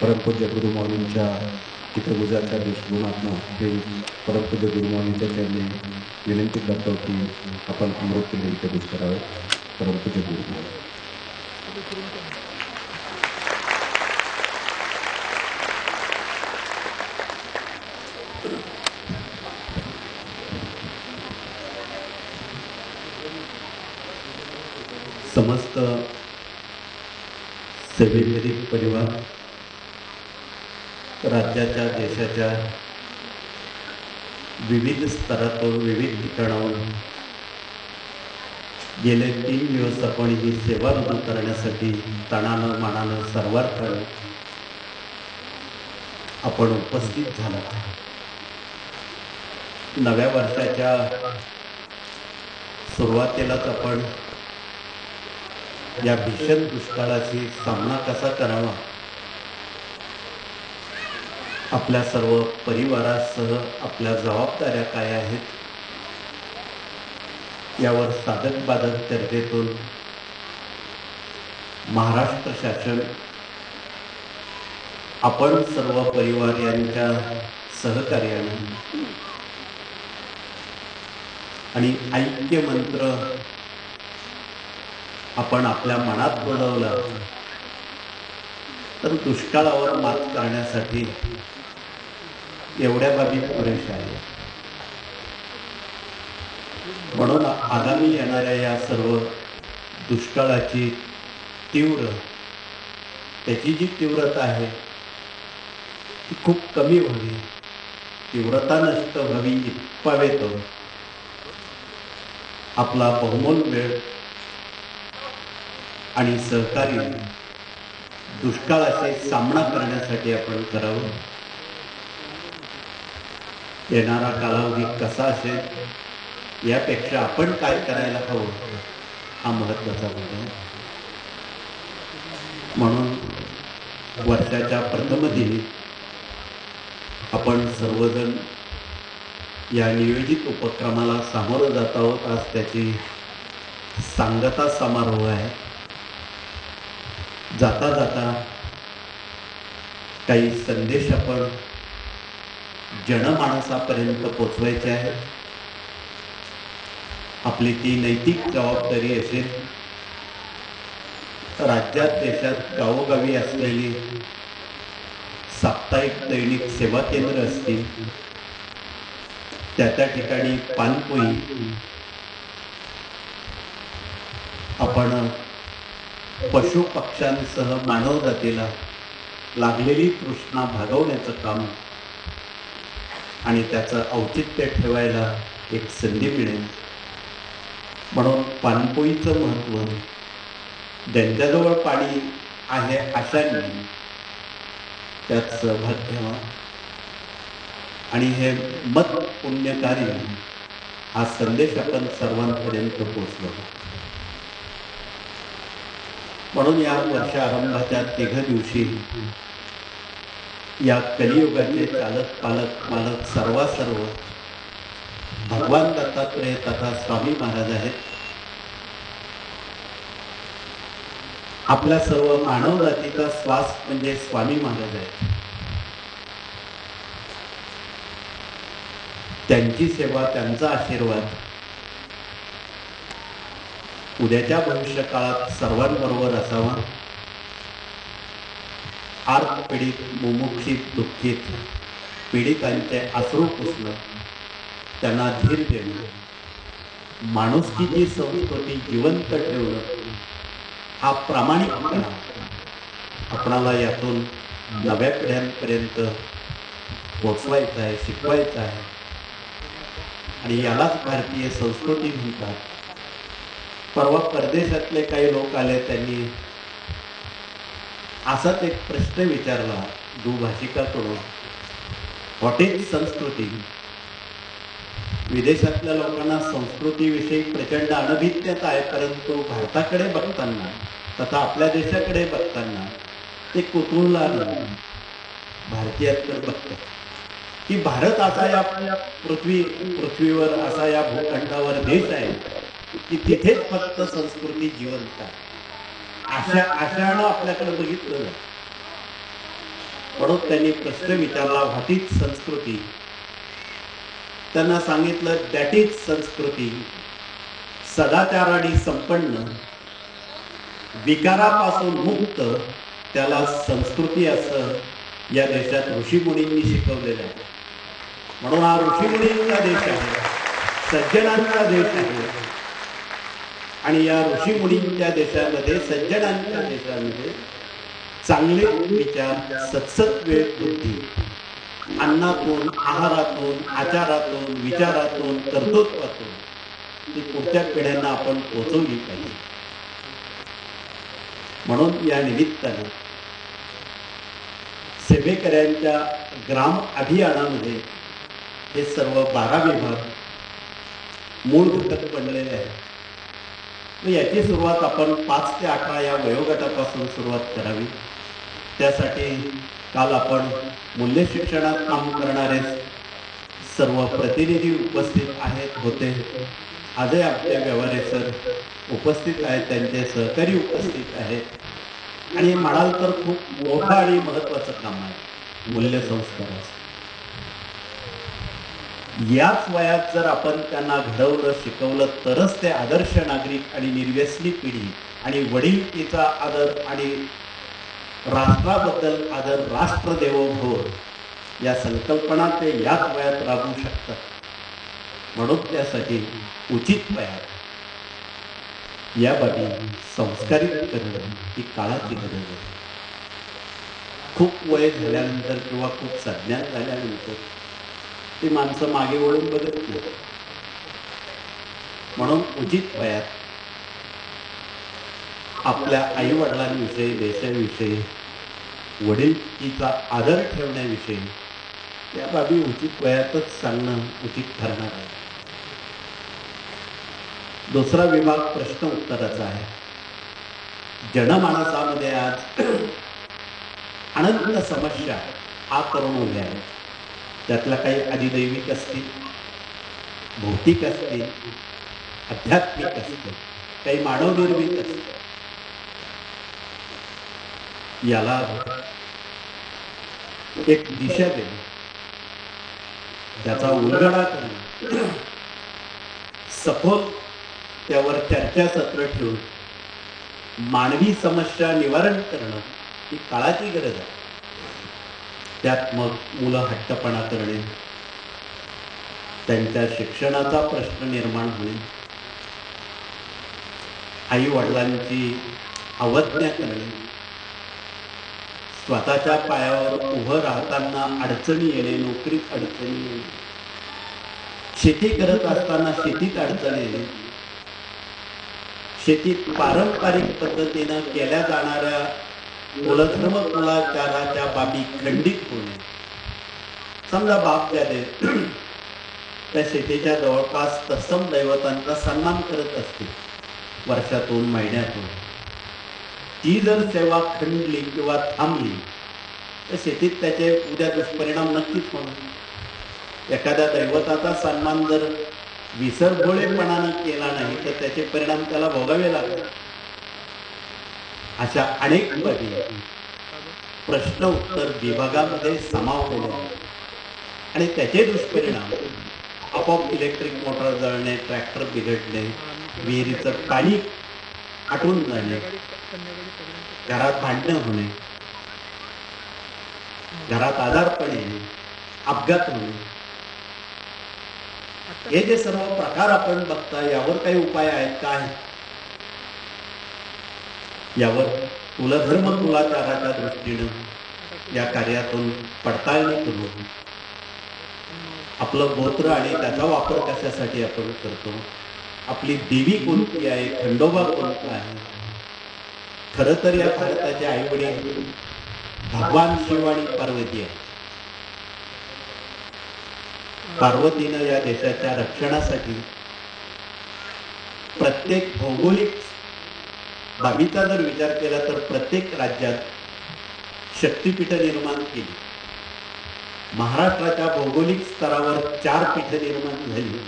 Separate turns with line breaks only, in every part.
परमपूज्य गुरुमौलींच्या चित्रगुजाच्या दृष्टिकोनातून हे परमपूज्य गुरुमौलींच्या चरणी विनंती करतो की आपण अमृत इंट्रोड्यूस करावे. परमपूज्य गुरुमौली. समस्त सेवेकरी परिवार, राज्याच्या देशाच्या विविध स्तरातून विविध ठिकाणाहून गेले 3 दिवस आपण ही सेवा रुजू करण्यासाठी तणानं मानानं सर्वार्थानं आपण उपस्थित झाला. नव्या वर्षाच्या सुरुवातीलाच आपण या भीषण दुष्काळाशी सामना कसा करावा, आपल्या सर्व परिवारासह आपल्या जबाबदाऱ्या काय आहेत यावर साधक बाधक चर्चेतून महाराष्ट्र शासन, आपण सर्व परिवार यांच्या सहकार्याने आणि ऐक्य मंत्र आपण आपल्या मनात बोलवला तर दुष्काळावर मात करण्यासाठी एवढ्या बाबी पुरेशा आहे. म्हणून आगामी येणाऱ्या या सर्व दुष्काळाची त्याची जी तीव्रता आहे ती खूप कमी व्हावी, तीव्रता नष्ट व्हावी इतपावेत आपला बहुमोल वेळ आणि सहकार्य दुष्काळाशी सामना करण्यासाठी आपण करावं. येणारा कालावधी कसा असेल यापेक्षा आपण काय करायला हवं हा महत्त्वाचा मुद्दा. म्हणून वर्षाच्या प्रथम दिनी आपण सर्वजण या नियोजित उपक्रमाला सामोरं जात आहोत. आज त्याची सांगता समारोह आहे. जाता जाता काही संदेश आपण जनमानसापर्यंत पोचवायचे आहेत. आपली ती नैतिक जबाबदारी असेल. राज्यात देशात गावोगावी असलेली साप्ताहिक दैनिक सेवा केंद्र असतील, त्या ठिकाणी पानपोई आपण पशु पक्ष्यांसह मानव जातीला लागलेली तृष्णा भागवण्याचं काम आणि त्याचं औचित्य ठेवायला एक संधी मिळेल. म्हणून पाणपोईचं महत्त्व, ज्यांच्याजवळ पाणी आहे अशांनी त्यात सहभाग घ्यावा आणि हे मत पुण्यकार्य हा संदेश आपण सर्वांपर्यंत पोचवावा. म्हणून या वर्षारंभाच्या 3 दिवशी या कलियुगाचे चालक पालक मालक सर्व भगवान दत्तात्रेय तथा स्वामी महाराज आहेत. आपल्या सर्व मानव जातीचा श्वास म्हणजे स्वामी महाराज आहेत. त्यांची सेवा, त्यांचा आशीर्वाद उद्याच्या भविष्य काळात सर्वांबरोबर असावा. आर्त पीडित, मुमुक्षित, दुःखित पीडितांचे अश्रू पुसणं, त्यांना धीर देणं, माणुसकीची संस्कृती जिवंत ठेवणं हा प्रामाणिकपणा आपणाला यातून नव्या पिढ्यांपर्यंत पोचवायचा आहे, शिकवायचा आहे. आणि यालाच भारतीय संस्कृती म्हणतात. परवा परदेशातले काही लोक आले, त्यांनी असाच एक प्रश्न विचारला दुभाषिकाकडून, व्हॉट इज संस्कृती? विदेशातल्या लोकांना संस्कृतीविषयी प्रचंड अनभिज्ञता आहे, परंतु भारताकडे बघताना तथा आपल्या देशाकडे बघताना ते कुतूहलानं भारतीयाकडे बघतात की भारत असा या पृथ्वीवर असा या भूखंडावर देश आहे की तिथेच फक्त संस्कृती जिवंत आहे. अशानं आपल्याकडे बघितलं म्हणून त्यांनी प्रश्न विचारला, व्हॉट इज संस्कृती? त्यांना सांगितलं, दॅट इज संस्कृती, सदाचाराने संपन्न, विकारापासून मुक्त, त्याला संस्कृती असं या देशात ऋषीमुनींनी शिकवलेलं आहे. म्हणून हा ऋषीमुनींचा देश आहे, सज्जनांचा देश आहे. आणि या ऋषीमुनींच्या देशामध्ये, सज्जनांच्या देशामध्ये चांगले विचार, सत्सत्वे बुद्धी अन्नातून, आहारातून, आचारातून, विचारातून, कर्तृत्वातून ती पुढच्या पिढ्यांना आपण पोचवली पाहिजे. म्हणून या निमित्ताने सेवेकऱ्यांच्या ग्राम अभियानामध्ये हे सर्व 12 विभाग मूळ घटक बनलेले आहेत. याची सुरुवात आपण 5 ते 18 या वयोगटापासून सुरुवात करावी. त्यासाठी काल आपण मूल्य शिक्षणात काम करणारे सर्व प्रतिनिधी उपस्थित होते. आजही आपल्या व्यवहारे सर उपस्थित आहेत, त्यांचे सहकारी उपस्थित आहेत. आणि म्हणाल तर खूप मोठं आणि महत्वाचं काम आहे मूल्य संस्काराचं. याच वयात जर आपण त्यांना घडवलं, शिकवलं, तरच ते आदर्श नागरिक आणि निर्व्यसनी पिढी आणि वडिलकीचा आदर आणि राष्ट्राबद्दल आदर, राष्ट्र देवो भव या संकल्पना ते याच वयात राबवू शकतात. म्हणून त्यासाठी उचित वयात या बाबी संस्कारित करणं ही काळाची गरज आहे. खूप वय झाल्यानंतर किंवा खूप संज्ञान झाल्यानंतर ती माणसं मागे वळून बघत नाही. म्हणून उचित वयात आपल्या आई वडिलांविषयी, देशाविषयी, वडिलकीचा आदर ठेवण्याविषयी या बाबी उचित वयातच सांगणं उचित ठरणार आहे. दुसरा विभाग प्रश्न उत्तराचा आहे. जनमानसामध्ये आज अनंत समस्या आ करून उभ्या आहेत. त्यातल्या काही अधिदैविक असतील, भौतिक असतील, आध्यात्मिक असतील, काही मानवनिर्मित असतील. याला एक दिशा देणे, त्याचा उलगडा करणे, सखोल त्यावर चर्चासत्र ठेवून मानवी समस्या निवारण करणं ही काळाची गरज आहे. त्यात मग मुलं हट्टपणा करणे, त्यांच्या शिक्षणाचा प्रश्न निर्माण होणे, आई वडिलांची अवज्ञा करणे, स्वतःच्या पायावर उभं राहताना अडचणी येणे, नोकरीत अडचणी येणे, शेती करत असताना शेतीत अडचणी येणे, शेतीत पारंपरिक पद्धतीनं केल्या जाणाऱ्या कुलधर्म कुलाचाराच्या बाबी खंडित होणे. समजा बाप ज्याने त्या शेतीच्या जवळपास तत्सम दैवतांचा सन्मान करत असतील वर्षातून, महिन्यातून, ती जर सेवा खंडली किंवा थांबली तर शेतीत त्याचे उद्या दुष्परिणाम नक्कीच होणार. एखाद्या दैवताचा सन्मान जर विसरभोळेपणानं केला नाही तर त्याचे परिणाम त्याला भोगावे लागतात. अशा अनेक बाबी प्रश्न उत्तर विभागामध्ये सामावलेले आहेत आणि त्याचे दुष्परिणाम आपोआप इलेक्ट्रिक मोटर जळणे, ट्रॅक्टर बिघडणे, विहिरीचं पाणी आटून जाणे, घरात भांडणं होणे, घरात आजारपण येणे, अपघात होणे, हे जे सर्व प्रकार आपण बघता, यावर काही उपाय आहेत काय? यावर कुलधर्म कुलाचाराच्या दृष्टीनं या कार्यातून पडताळणी करून आपलं गोत्र आणि त्याचा वापर कशासाठी आपण करतो, आपली देवी कोणती आहे, खंडोबा कोणता आहे. खरं तर या भारताचे आई वडील भगवान शिव आणि पार्वती आहे. पार्वतीनं या देशाच्या रक्षणासाठी प्रत्येक भौगोलिक बाबीचा जर विचार केला तर प्रत्येक राज्यात शक्तिपीठ निर्माण केली. महाराष्ट्राच्या भौगोलिक स्तरावर 4 पीठ निर्माण झाली.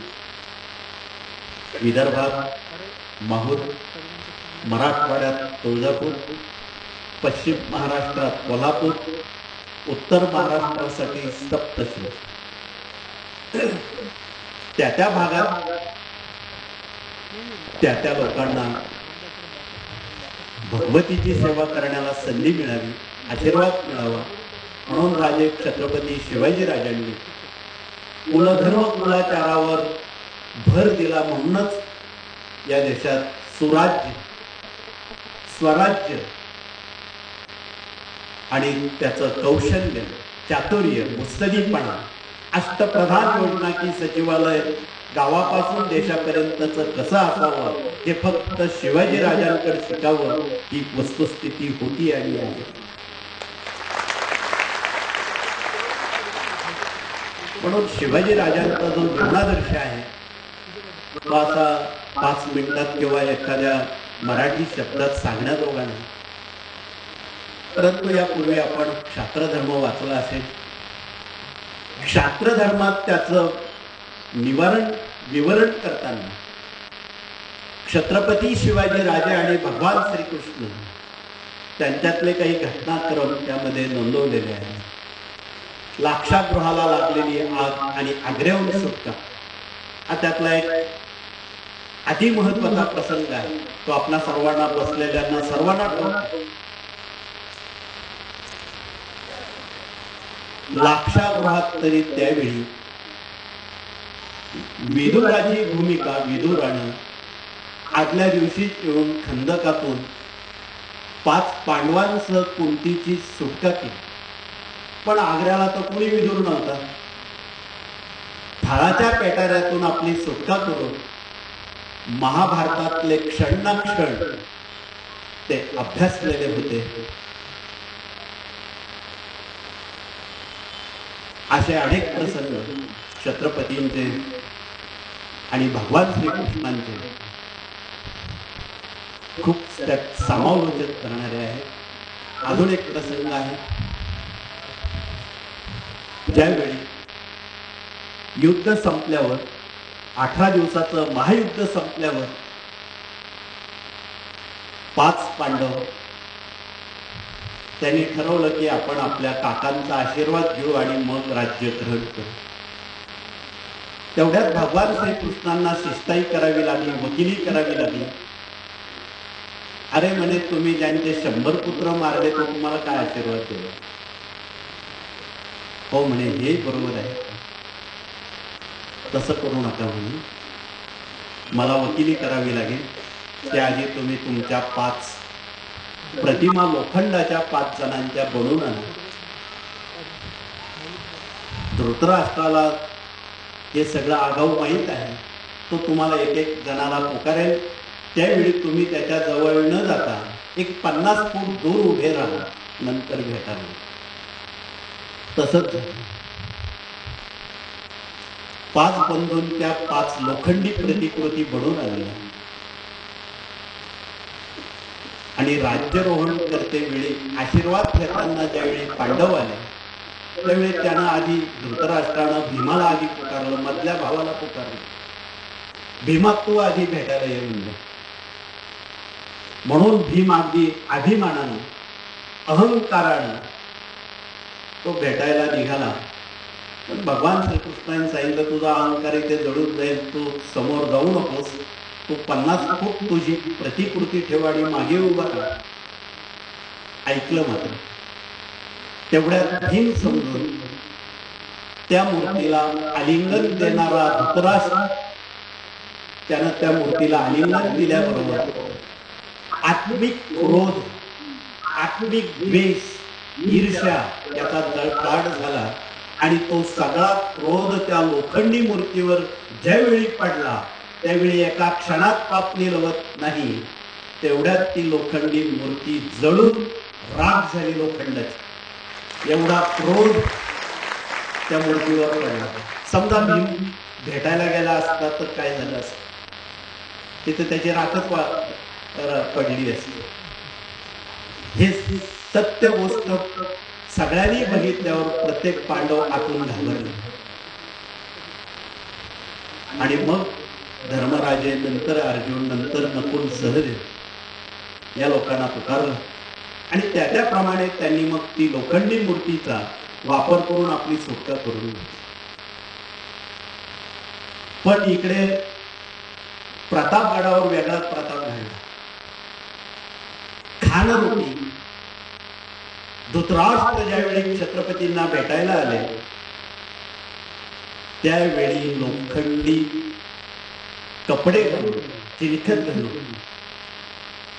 विदर्भात माहूर, मराठवाड्यात तुळजापूर, पश्चिम महाराष्ट्रात कोल्हापूर उत्तर महाराष्ट्रासाठी सप्तशृंगी, त्या भागात त्या लोकांना भगवतीची सेवा करण्याला संधी मिळावी, आशीर्वाद मिळावा म्हणून राजे छत्रपती शिवाजी राजांनी कुलधर्म कुलाचारावर भर दिला. म्हणूनच या देशात सुराज्य, स्वराज्य आणि त्याचं कौशल्य, चातुर्य, मुत्सदीपणा, अष्टप्रधान योजना की सचिवालय गावापासून देशापर्यंतच कसं असावं हे फक्त शिवाजी राजांकडे शिकावं ही वस्तुस्थिती होती आणि आहे. म्हणून शिवाजी राजांचा जो जीवनादर्श आहे तो असा 5 मिनिटात किंवा एखाद्या मराठी शब्दात सांगण्याजोगा नाही. परंतु यापूर्वी आपण क्षात्रधर्म वाचला असेल. क्षात्रधर्मात त्याचं विवरण करताना छत्रपती शिवाजी राजे आणि भगवान श्रीकृष्ण त्यांच्यातले काही घटनाक्रम त्यामध्ये नोंदवलेले आहेत. लाक्षागृहाला लागलेली आग आणि आग्र्याहून सुटका हा त्यातला एक अतिमहत्वाचा प्रसंग आहे. तो आपल्या सर्वांना बसलेल्यांना सर्वांना कळतो. लाक्षागृहात तरी त्यावेळी विदुराची भूमिका विदुरानं आदल्या दिवशी येऊन खंदकातून 5 पांडवांसह कुंतीची सुटका केली. पण आग्र्याला तर कोणी विदुर नव्हता. थाळाच्या पेटाऱ्यातून आपली सुटका करून महाभारतातले क्षण ना क्षण ते अभ्यासलेले होते. असे अनेक प्रसंग छत्रपतींचे आणि भगवान श्रीकृष्णांचे खूप त्यात समालोचन करणारे आहे. अजून एक प्रसंग आहे. ज्यावेळी युद्ध संपल्यावर 18 दिवसाचं महायुद्ध संपल्यावर 5 पांडव त्यांनी ठरवलं की आपण आपल्या काकांचा आशीर्वाद घेऊ आणि मग राज्य ग्रहण करू. तेवढ्यात भगवान श्रीकृष्णांना शिष्टाई करावी लागली, वकिली करावी लागली. अरे म्हणे, तुम्ही ज्यांचे 100 पुत्र मारले तो तुम्हाला काय आशीर्वाद दिला? हो म्हणे, हे बरोबर आहे, तसं करू नका म्हणे, मला वकिली करावी लागेल. त्याआधी तुम्ही तुमच्या 5 प्रतिमा लोखंडाच्या 5 जणांच्या बनवून आणा. धृतराष्ट्राला हे सगळं आगाऊ माहीत आहे. तो तुम्हाला एक जणाला पुकारेल. त्यावेळी तुम्ही त्याच्या जवळ न जाता एक 50 फूट दूर उभे राहा, नंतर भेटावे. तसंच 5 बंधून त्या 5 लोखंडी प्रतिकृती बनवून आणल्या आणि राज्यारोहण करते वेळी आशीर्वाद घेताना ज्यावेळी पांडव आले त्यावेळी त्यानं आधी धृतराष्ट्रानं भीमाला आधी पुकारलं, मधल्या भावाला पुकारलं. भीमा, तू आधी भेटायला ये म्हणलं. म्हणून भीम अगदी अभिमानानं अहंकारानं तो भेटायला निघाला. पण भगवान श्रीकृष्णाने सांगितलं, तुझा अहंकार इथे जळून जाईल, तू समोर जाऊ नकोस, तू 50 फूट तुझी प्रतिकृती ठेव आणि मागे उभा राहा. ऐकलं मात्र. तेवढ्यात भीम समजून त्या मूर्तीला आलिंगन देणारा धृतराष्ट्र त्यानं त्या मूर्तीला आलिंगन दिल्याबरोबर आत्मिक क्रोध, आत्मिक द्वेष, ईर्ष्या याचा जळकाट झाला आणि तो सगळा क्रोध त्या लोखंडी मूर्तीवर ज्यावेळी पडला त्यावेळी एका क्षणात पापणी लवत नाही. तेवढ्यात ती लोखंडी मूर्ती जळून राख झाली लोखंडाची. एवढा क्रोध त्या मूर्तीवर पडला. समजा भीम भेटायला गेला असता तर काय झालं असतं? तिथे त्याची राखच पडली असते. हे सत्य गोष्ट सगळ्यांनी बघितल्यावर प्रत्येक पांडव आतून घाबरले. आणि मग धर्मराजे, नंतर अर्जुन, नंतर नकुल, सहदेव या लोकांना पुकारलं आणि त्याप्रमाणे त्यांनी मग ती लोखंडी मूर्तीचा वापर करून आपली सुटका करून घेतली. पण इकडे प्रतापगडावर वेगळाच प्रताप घडला. खानरूपी धृतराष्ट्र ज्यावेळी छत्रपतींना भेटायला आले त्यावेळी लोखंडी कपडे घालून चिलखत घालून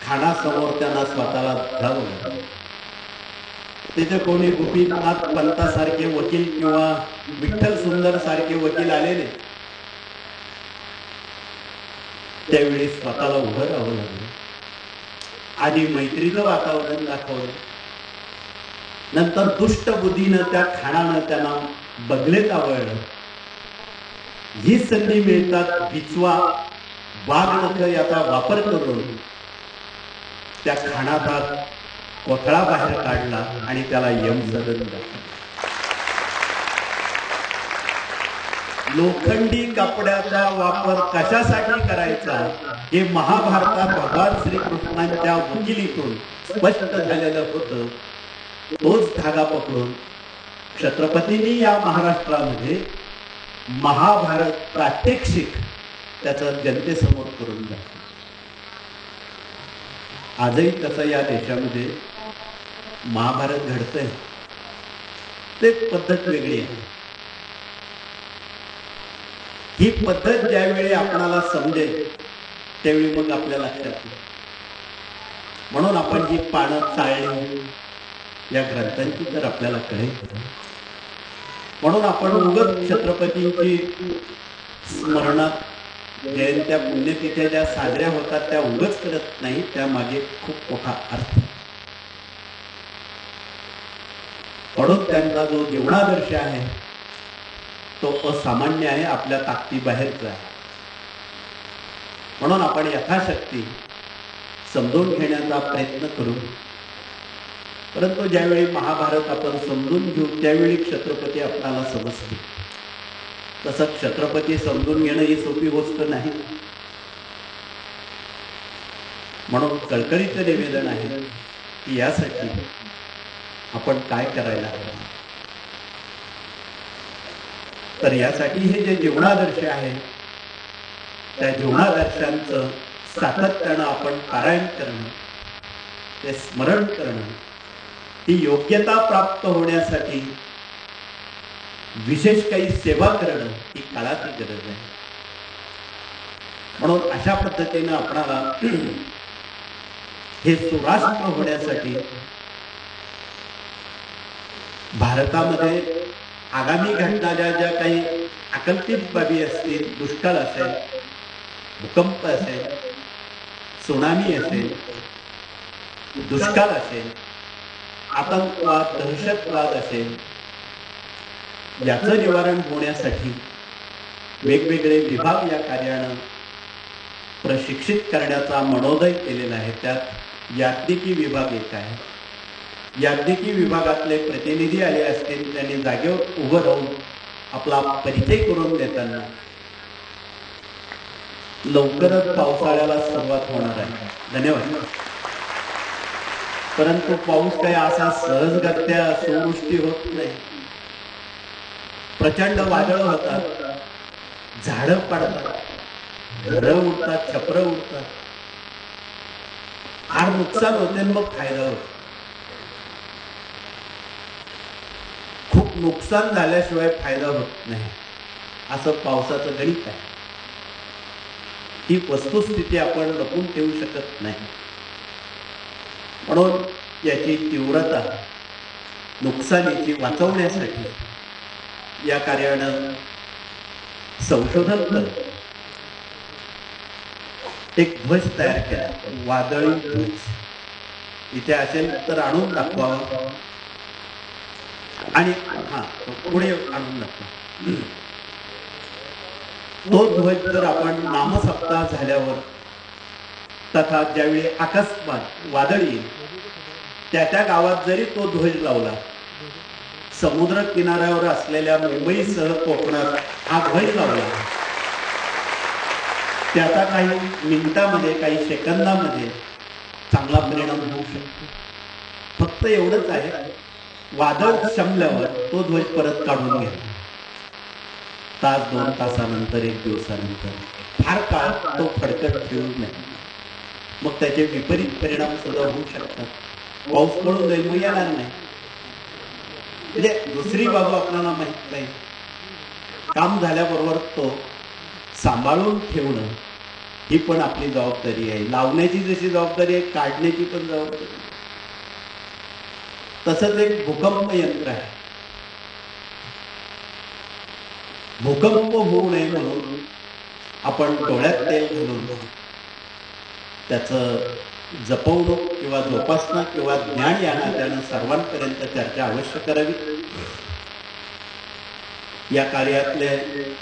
खानासमोर त्यांना स्वतःला धावलं. तिथे कोणी गोपीनाथ पंतासारखे वकील किंवा विठ्ठल सुंदर सारखे वकील आलेले. त्यावेळी स्वतःला उभं राहावं लागलं. आधी मैत्रीचं वातावरण दाखवलं, नंतर दुष्ट बुद्धीनं त्या खानानं त्यांना बगलेत आवळलं. ही संधी मिळतात बिचवा वाघनख याचा वापर करून त्या खानाचा कोथळा बाहेर काढला आणि त्याला यमसदन दाखवलं. लोखंडी कपड्याचा वापर कशासाठी करायचा हे महाभारतात भगवान श्रीकृष्णांच्या वकिलीतून स्पष्ट झालेलं होतं. तोच धागा पकडून छत्रपतींनी या महाराष्ट्रामध्ये महाभारत प्रात्यक्षिक त्याचं जनतेसमोर करून दाखवलं. आजही तसं या देशामध्ये महाभारत घडतंय. ते पद्धत वेगळी आहे. ही पद्धत ज्यावेळी आपणाला समजेल त्यावेळी मग आपल्या लक्षात येईल. म्हणून आपण ही पानं चाळली या ग्रंथांची तर आपल्याला कळेल. म्हणून आपण उगाच छत्रपतींची स्मरणात जयंत्या पुण्यतिथ्या ज्या साजऱ्या होतात त्या उगाच करत नाही, त्यामागे खूप मोठा अर्थ. म्हणून त्यांचा जो जीवनादर्श आहे तो असामान्य आहे, आपल्या ताकदीबाहेरचा आहे. म्हणून आपण यथाशक्ती समजून घेण्याचा प्रयत्न करू. परंतु ज्यावेळी महाभारत आपण समजून घेऊ त्यावेळी छत्रपती आपल्याला समजते. तसं छत्रपती समजून घेणं ही सोपी गोष्ट नाही. म्हणून कळकळीचं निवेदन आहे की यासाठी आपण काय करायला हवं. तर यासाठी हे जे जीवनादर्श आहे त्या जीवनादर्शांचं सातत्यानं आपण पारायण करणं, ते स्मरण करणं, ती योग्यता प्राप्त होण्यासाठी विशेष काही सेवा करणं ही काळाची गरज आहे. म्हणून अशा पद्धतीनं आपणाला हे सुराष्ट्र होण्यासाठी भारतामध्ये आगामी घडणाऱ्या ज्या काही अकल्पित बाबी असतील, दुष्काळ असेल, भूकंप असेल, सुनामी असेल, दुष्काळ असेल, आतंकवाद, दहशतवाद असेल, याचं निवारण होण्यासाठी वेगवेगळे विभाग या कार्यानं प्रशिक्षित करण्याचा मनोदय केलेला आहे. त्यात याज्ञिकी विभाग एक आहे. याज्ञिकी विभागातले प्रतिनिधी आले असतील, त्यांनी जागेवर उभं राहून आपला परिचय करून देताना लवकरच पावसाळ्याला सुरुवात होणार आहे. धन्यवाद. परंतु पाऊस काही असा सहजगत्या सुवृष्टी होत नाही. प्रचंड वादळ होतात, झाडं पडतात, घरं उडतात, छपरं उडतात, फार नुकसान होते, मग फायदा होतो. खूप नुकसान झाल्याशिवाय फायदा होत नाही, असं पावसाचं गणित आहे. ही वस्तुस्थिती आपण लपून ठेवू शकत नाही. म्हणून याची तीव्रता नुकसानीची वाचवण्यासाठी या कार्यानं संशोधन करत एक ध्वज तयार केला, वादळी ध्वज. इथे असेल तर आणून दाखवावा आणि पुढे आणून दाखवा. तो ध्वज जर आपण नामसप्ताह झाल्यावर तथा ज्यावेळी अकस्मात वादळ येईल त्या त्या गावात जरी तो ध्वज लावला, समुद्र किनाऱ्यावर असलेल्या मुंबईसह कोकणात हा ध्वज लावला, त्याचा काही मिनिटांमध्ये, काही सेकंदामध्ये चांगला परिणाम होऊ शकतो. फक्त एवढंच आहे, वादळ शमल्यावर तो ध्वज परत काढून घ्या. तास 2 तासानंतर 1 दिवसानंतर फार काळ तो फडकत ठेवू नये. मग त्याचे विपरीत परिणाम सुद्धा होऊ शकतात. पाऊस पडून जाईल, मग येणार नाही. म्हणजे दुसरी बाजू आपल्याला माहित नाही. काम झाल्याबरोबर तो सांभाळून ठेवणं ही पण आपली जबाबदारी आहे. लावण्याची जशी जबाबदारी आहे, काढण्याची पण जबाबदारी. तसंच एक भूकंप यंत्र आहे. भूकंप होऊ नये म्हणून आपण डोळ्यात तेल घालून त्याचं जपवणूक किंवा जोपासना किंवा ज्ञान या नात्यानं सर्वांपर्यंत चर्चा अवश्य करावी. या कार्यातले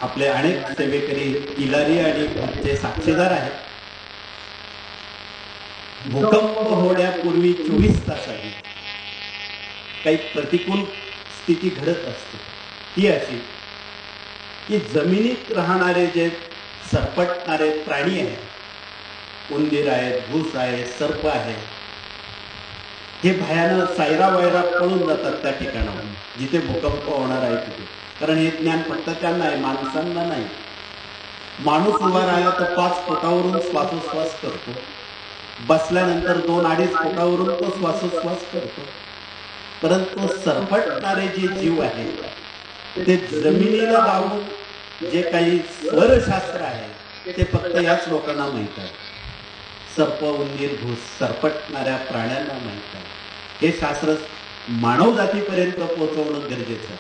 आपले अनेक सेवेकरी तिलारी आणि भटचे साक्षीदार आहेत. भूकंप होण्यापूर्वी 24 तासांनी काही प्रतिकूल स्थिती घडत असते. ती अशी की जमिनीत राहणारे जे सरपटणारे प्राणी आहेत, उंदीर आहेत, घूस आहे, सर्प आहे, हे भयानं सायरा वायरा पळून जातात त्या ठिकाणाहून जिथे भूकंप होणार आहे तिथे. कारण हे ज्ञान फक्त त्यांना आहे, माणसांना नाही. माणूस उभा राहिला तर 5 फुटावरून श्वासोश्वास करतो, बसल्यानंतर 2-2.5 फुटावरून तो श्वासोश्वास करतो. परंतु सरपटणारे जे जीव आहेत ते जमिनीला जाऊन जे काही स्वरशास्त्र आहे ते फक्त याच लोकांना माहीत आहे. सर्प, उंदीर, घूस सरपटणाऱ्या प्राण्यांना माहीत आहे. हे शास्त्र मानव जातीपर्यंत पोहोचवणं गरजेचं आहे.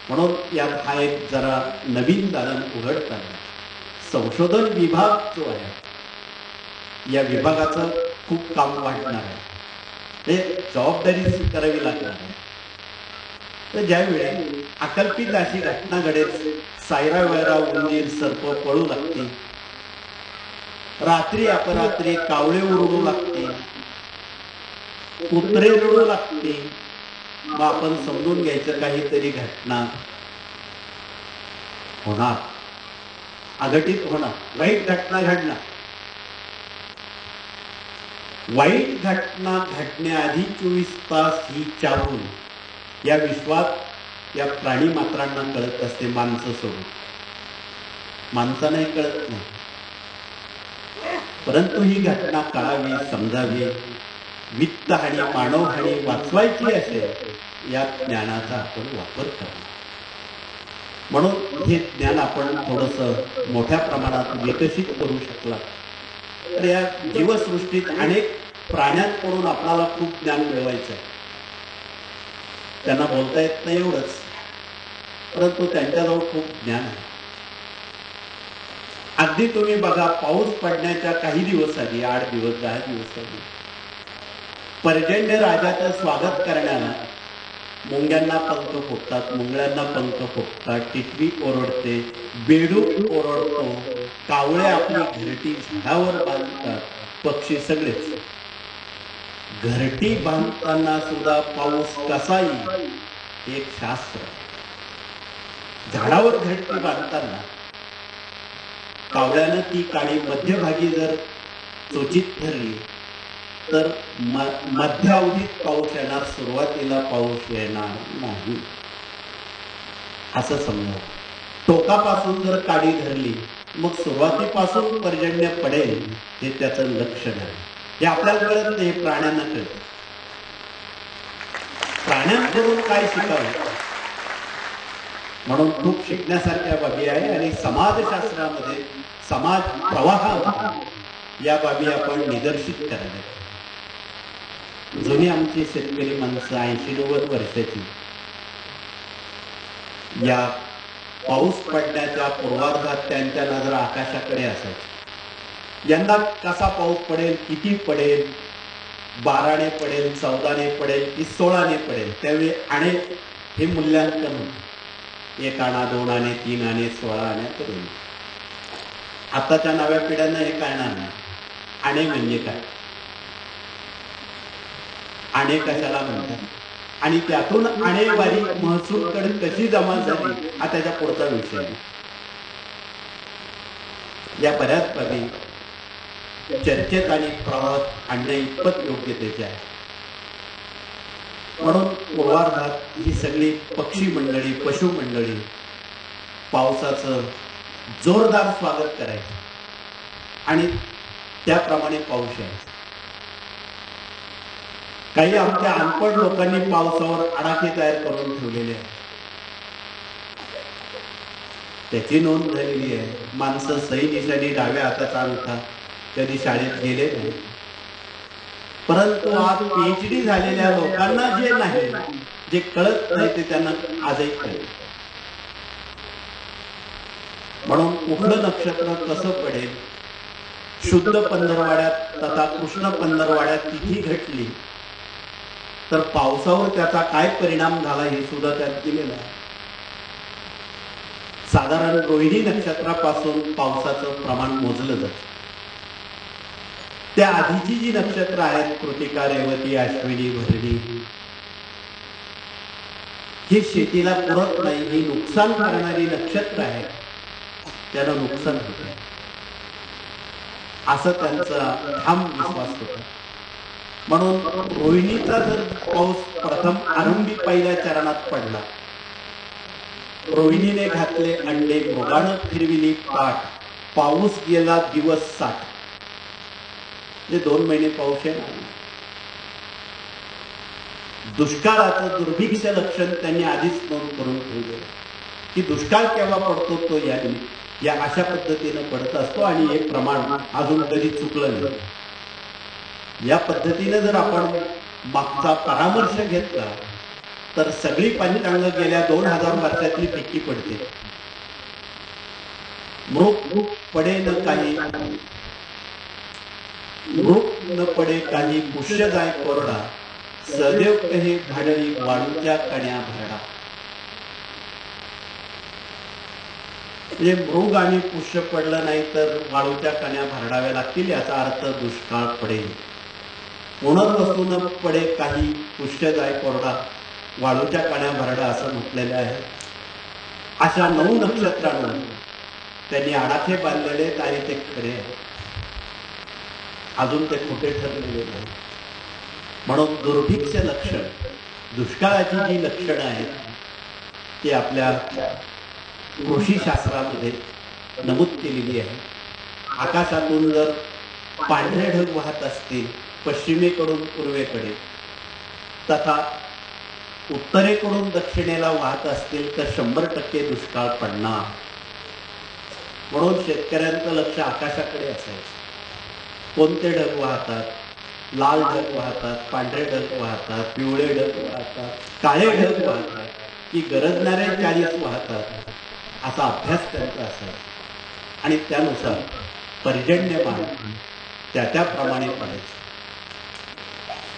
म्हणून यात हा एक जरा नवीन दालन उघडताना संशोधन विभाग जो आहे, या विभागाचं खूप काम वाढणार आहे. हे जबाबदारी करावी लागणार आहे. तर ज्यावेळी अकल्पित अशी घटना घडेल, सायरा वैरा, उंदीर, सर्प पळू लागतील, रात्री अपरात्री कावळे उरडू लागतील, कुत्रे रडू लागतील, मग आपण समजून घ्यायचं काहीतरी घटना होणार, अघटित होणार, वाईट घटना घडणार. वाईट घटना घडण्याआधी 24 तास ही चाहूल या विश्वात या प्राणी मात्रांना कळत असते, माणसं सोडून. माणसांनाही कळत नाही. परंतु ही घटना कळावी, समजावी, वित्तहानी, मानवहानी वाचवायची असेल या ज्ञानाचा आपण वापर करावा. म्हणून हे ज्ञान आपण थोडंसं मोठ्या प्रमाणात विकसित करू शकला तर या जीवसृष्टीत अनेक प्राण्यांकडून आपल्याला खूप ज्ञान मिळवायचं आहे. त्यांना बोलता येत नाही एवढंच, परंतु त्यांच्याजवळ खूप ज्ञान आहे. अगदी तुम्ही बघा, पाऊस पडण्याच्या काही दिवस आधी, 8 दिवस 10 दिवस आधी, पर्जन्य राजाचं स्वागत करण्याला मुंग्यांना पंख फुटतात, मुंगळ्यांना पंख फुटतात, टिटवी ओरडते, बेडूक ओरडतो, कावळे आपली घरटी झाडावर बांधतात, पक्षी सगळेच. घरटी बांधताना सुद्धा पाऊस कसा येईल एक शास्त्र. झाडावर घरटी बांधताना कावळ्यानं ती काडी मध्यभागी जर चोचीत ठरली तर मध्यावधीत पाऊस येणार, सुरुवातीला पाऊस येणार नाही असं समजा. टोकापासून जर काडी धरली मग सुरुवातीपासून पर्जन्य पडेल हे त्याचं लक्षण आहे. हे आपल्याला कळत नाही, हे प्राण्यांना कळत. प्राण्यांकडून काय शिकावं म्हणून खूप शिकण्यासारख्या बाबी आहे. आणि समाजशास्त्रामध्ये, समाज प्रवाहामध्ये या बाबी आपण निदर्शित करायला. जुनी आमची शेतकरी माणसं 80-90 वर्षाची या पाऊस पडण्याच्या पूर्वार्धात त्यांच्या नजर आकाशाकडे असायची. यंदा कसा पाऊस पडेल, किती पडेल, 12ने पडेल, 14ने पडेल की 16ने पडेल. त्यावेळी आणे हे मूल्यांकन होतं. 1 आणा, 2 आणे, 3 आणे, 16 आणे करून. आताच्या नव्या पिढ्यांना हे कळणार नाही. आणे म्हणजे काय, आणे कशाला म्हणतात, आणि त्यातून आणेवारी महसूलकडे कशी जमा झाली हा त्याच्या पुढचा विषय आहे. या बऱ्याच बाबी चर्चेत आणि प्रवाहात आणण्या इतपत योग्यतेचे आहे. म्हणून पूर्वार्धात ही सगळी पक्षी मंडळी, पशु मंडळी पावसाचं जोरदार स्वागत करायचं आणि त्याप्रमाणे पाऊस यायचा. काही आमच्या अनपढ लोकांनी पावसावर आडाखे तयार करून ठेवलेले आहेत. त्याची नोंद झालेली आहे. माणसं सही निशाणी डाव्या हाताचा अंगठा कधी शाळेत गेले नाही. परंतु आज PhD झालेल्या लोकांना जे नाही, जे कळत नाही ते त्यांना आजही कळेल. म्हणून कुठलं नक्षत्र कसं पडेल, शुद्ध पंधरवाड्यात तथा कृष्ण पंधरवाड्यात तिथी घटली तर पावसावर त्याचा काय परिणाम झाला हे सुद्धा त्यात दिलेलं आहे. साधारण रोहिणी नक्षत्रापासून पावसाचं प्रमाण मोजलं जातं. त्या आधीची जी नक्षत्र आहेत कृतिका, रेवती, अश्विनी, भरणी, ही शेतीला पुरत नाही, ही नुकसान करणारी नक्षत्र आहेत. त्याला नुकसान होत असं त्यांचा ठाम विश्वास होता. म्हणून रोहिणीचा जर पाऊस प्रथम आरंभी पहिल्या चरणात पडला, रोहिणीने घातले अंडे, मृगानं फिरविली पाठ, पाऊस गेला दिवस 60. जे 2 महिने पाऊस आहे ना. दुष्काळाचं दुर्भिक्ष लक्षण त्यांनी आधीच नोंद करून ठेवलं की दुष्काळ केव्हा पडतो तो या अशा पद्धतीनं पडत असतो आणि हे प्रमाण अजून कधी चुकलं नाही. या पद्धतीने जर आपण मागचा परामर्श घेतला तर सगळी पंचांग गेल्या 2000 वर्षातली पैकी पडते. मृग पडे न काही, मृग न पडे काही, पुष्य जाय कोरडा, सदैव कहे भाडळी वाळूच्या कण्या भरडा. म्हणजे मृग आणि पुष्य पडलं नाही तर वाळूच्या कण्या भरडाव्या लागतील, याचा अर्थ दुष्काळ पडेल. पुनर्वसू न पडे काही, पुष्य जाय कोरडा, वाळूच्या कण्या भरडा असं म्हटलेलं आहे. अशा 9 नक्षत्रांवर त्यांनी आडाखे बांधलेले आहेत आणि ते खरे आहेत. अजून ते खोटे ठरलेले नाही. म्हणून दुर्भिक्ष लक्षण, दुष्काळाची जी लक्षणं आहेत ती आपल्या कृषीशास्त्रामध्ये नमूद केलेली आहे. आकाशातून जर पांढरे ढग वाहत असतील पश्चिमेकडून पूर्वेकडे तथा उत्तरेकडून दक्षिणेला वाहत असतील तर 100% दुष्काळ पडणार. म्हणून शेतकऱ्यांचं लक्ष आकाशाकडे असायचं. कोणते ढग वाहतात, लाल ढग वाहतात, पांढरे ढग वाहतात, पिवळे ढग वाहतात, काळे ढग वाहतात की गरजणारे 40 वाहतात, असा अभ्यास त्यांचा असायचा. आणि त्यानुसार पर्जन्यमान त्याप्रमाणे पडायचं.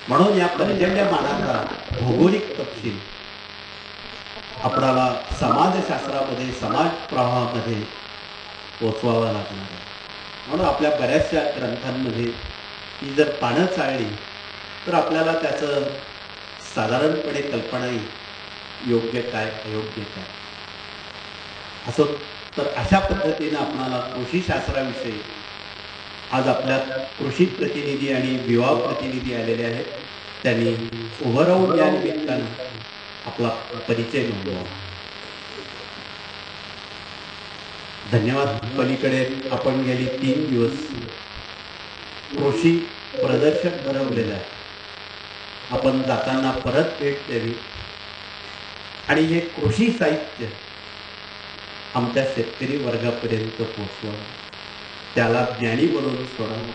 म्हणून या पर्जन्यमानाचा भौगोलिक तपशील आपल्याला समाजशास्त्रामध्ये, समाज प्रवाहामध्ये पोचवावा लागणार आहे. म्हणून आपल्या बऱ्याचशा ग्रंथांमध्ये ही जर पानं चाळली तर आपल्याला त्याचं साधारणपणे कल्पना येईल, योग्य काय अयोग्य काय. असं तर अशा पद्धतीने आपल्याला कृषीशास्त्राविषयी आज आपल्या कृषी प्रतिनिधी आणि विवाह प्रतिनिधी आलेले आहेत. त्यांनी उभं राहून या निमित्तानं आपला परिचय नोंदवा. धन्यवाद. पलीकडे आपण गेली 3 दिवस कृषी प्रदर्शन भरवलेलं आहे. आपण जाताना परत भेट द्यावी आणि हे कृषी साहित्य आमच्या शेतकरी वर्गापर्यंत पोहोचवा. त्याला ज्ञानी बनवून सोडावं.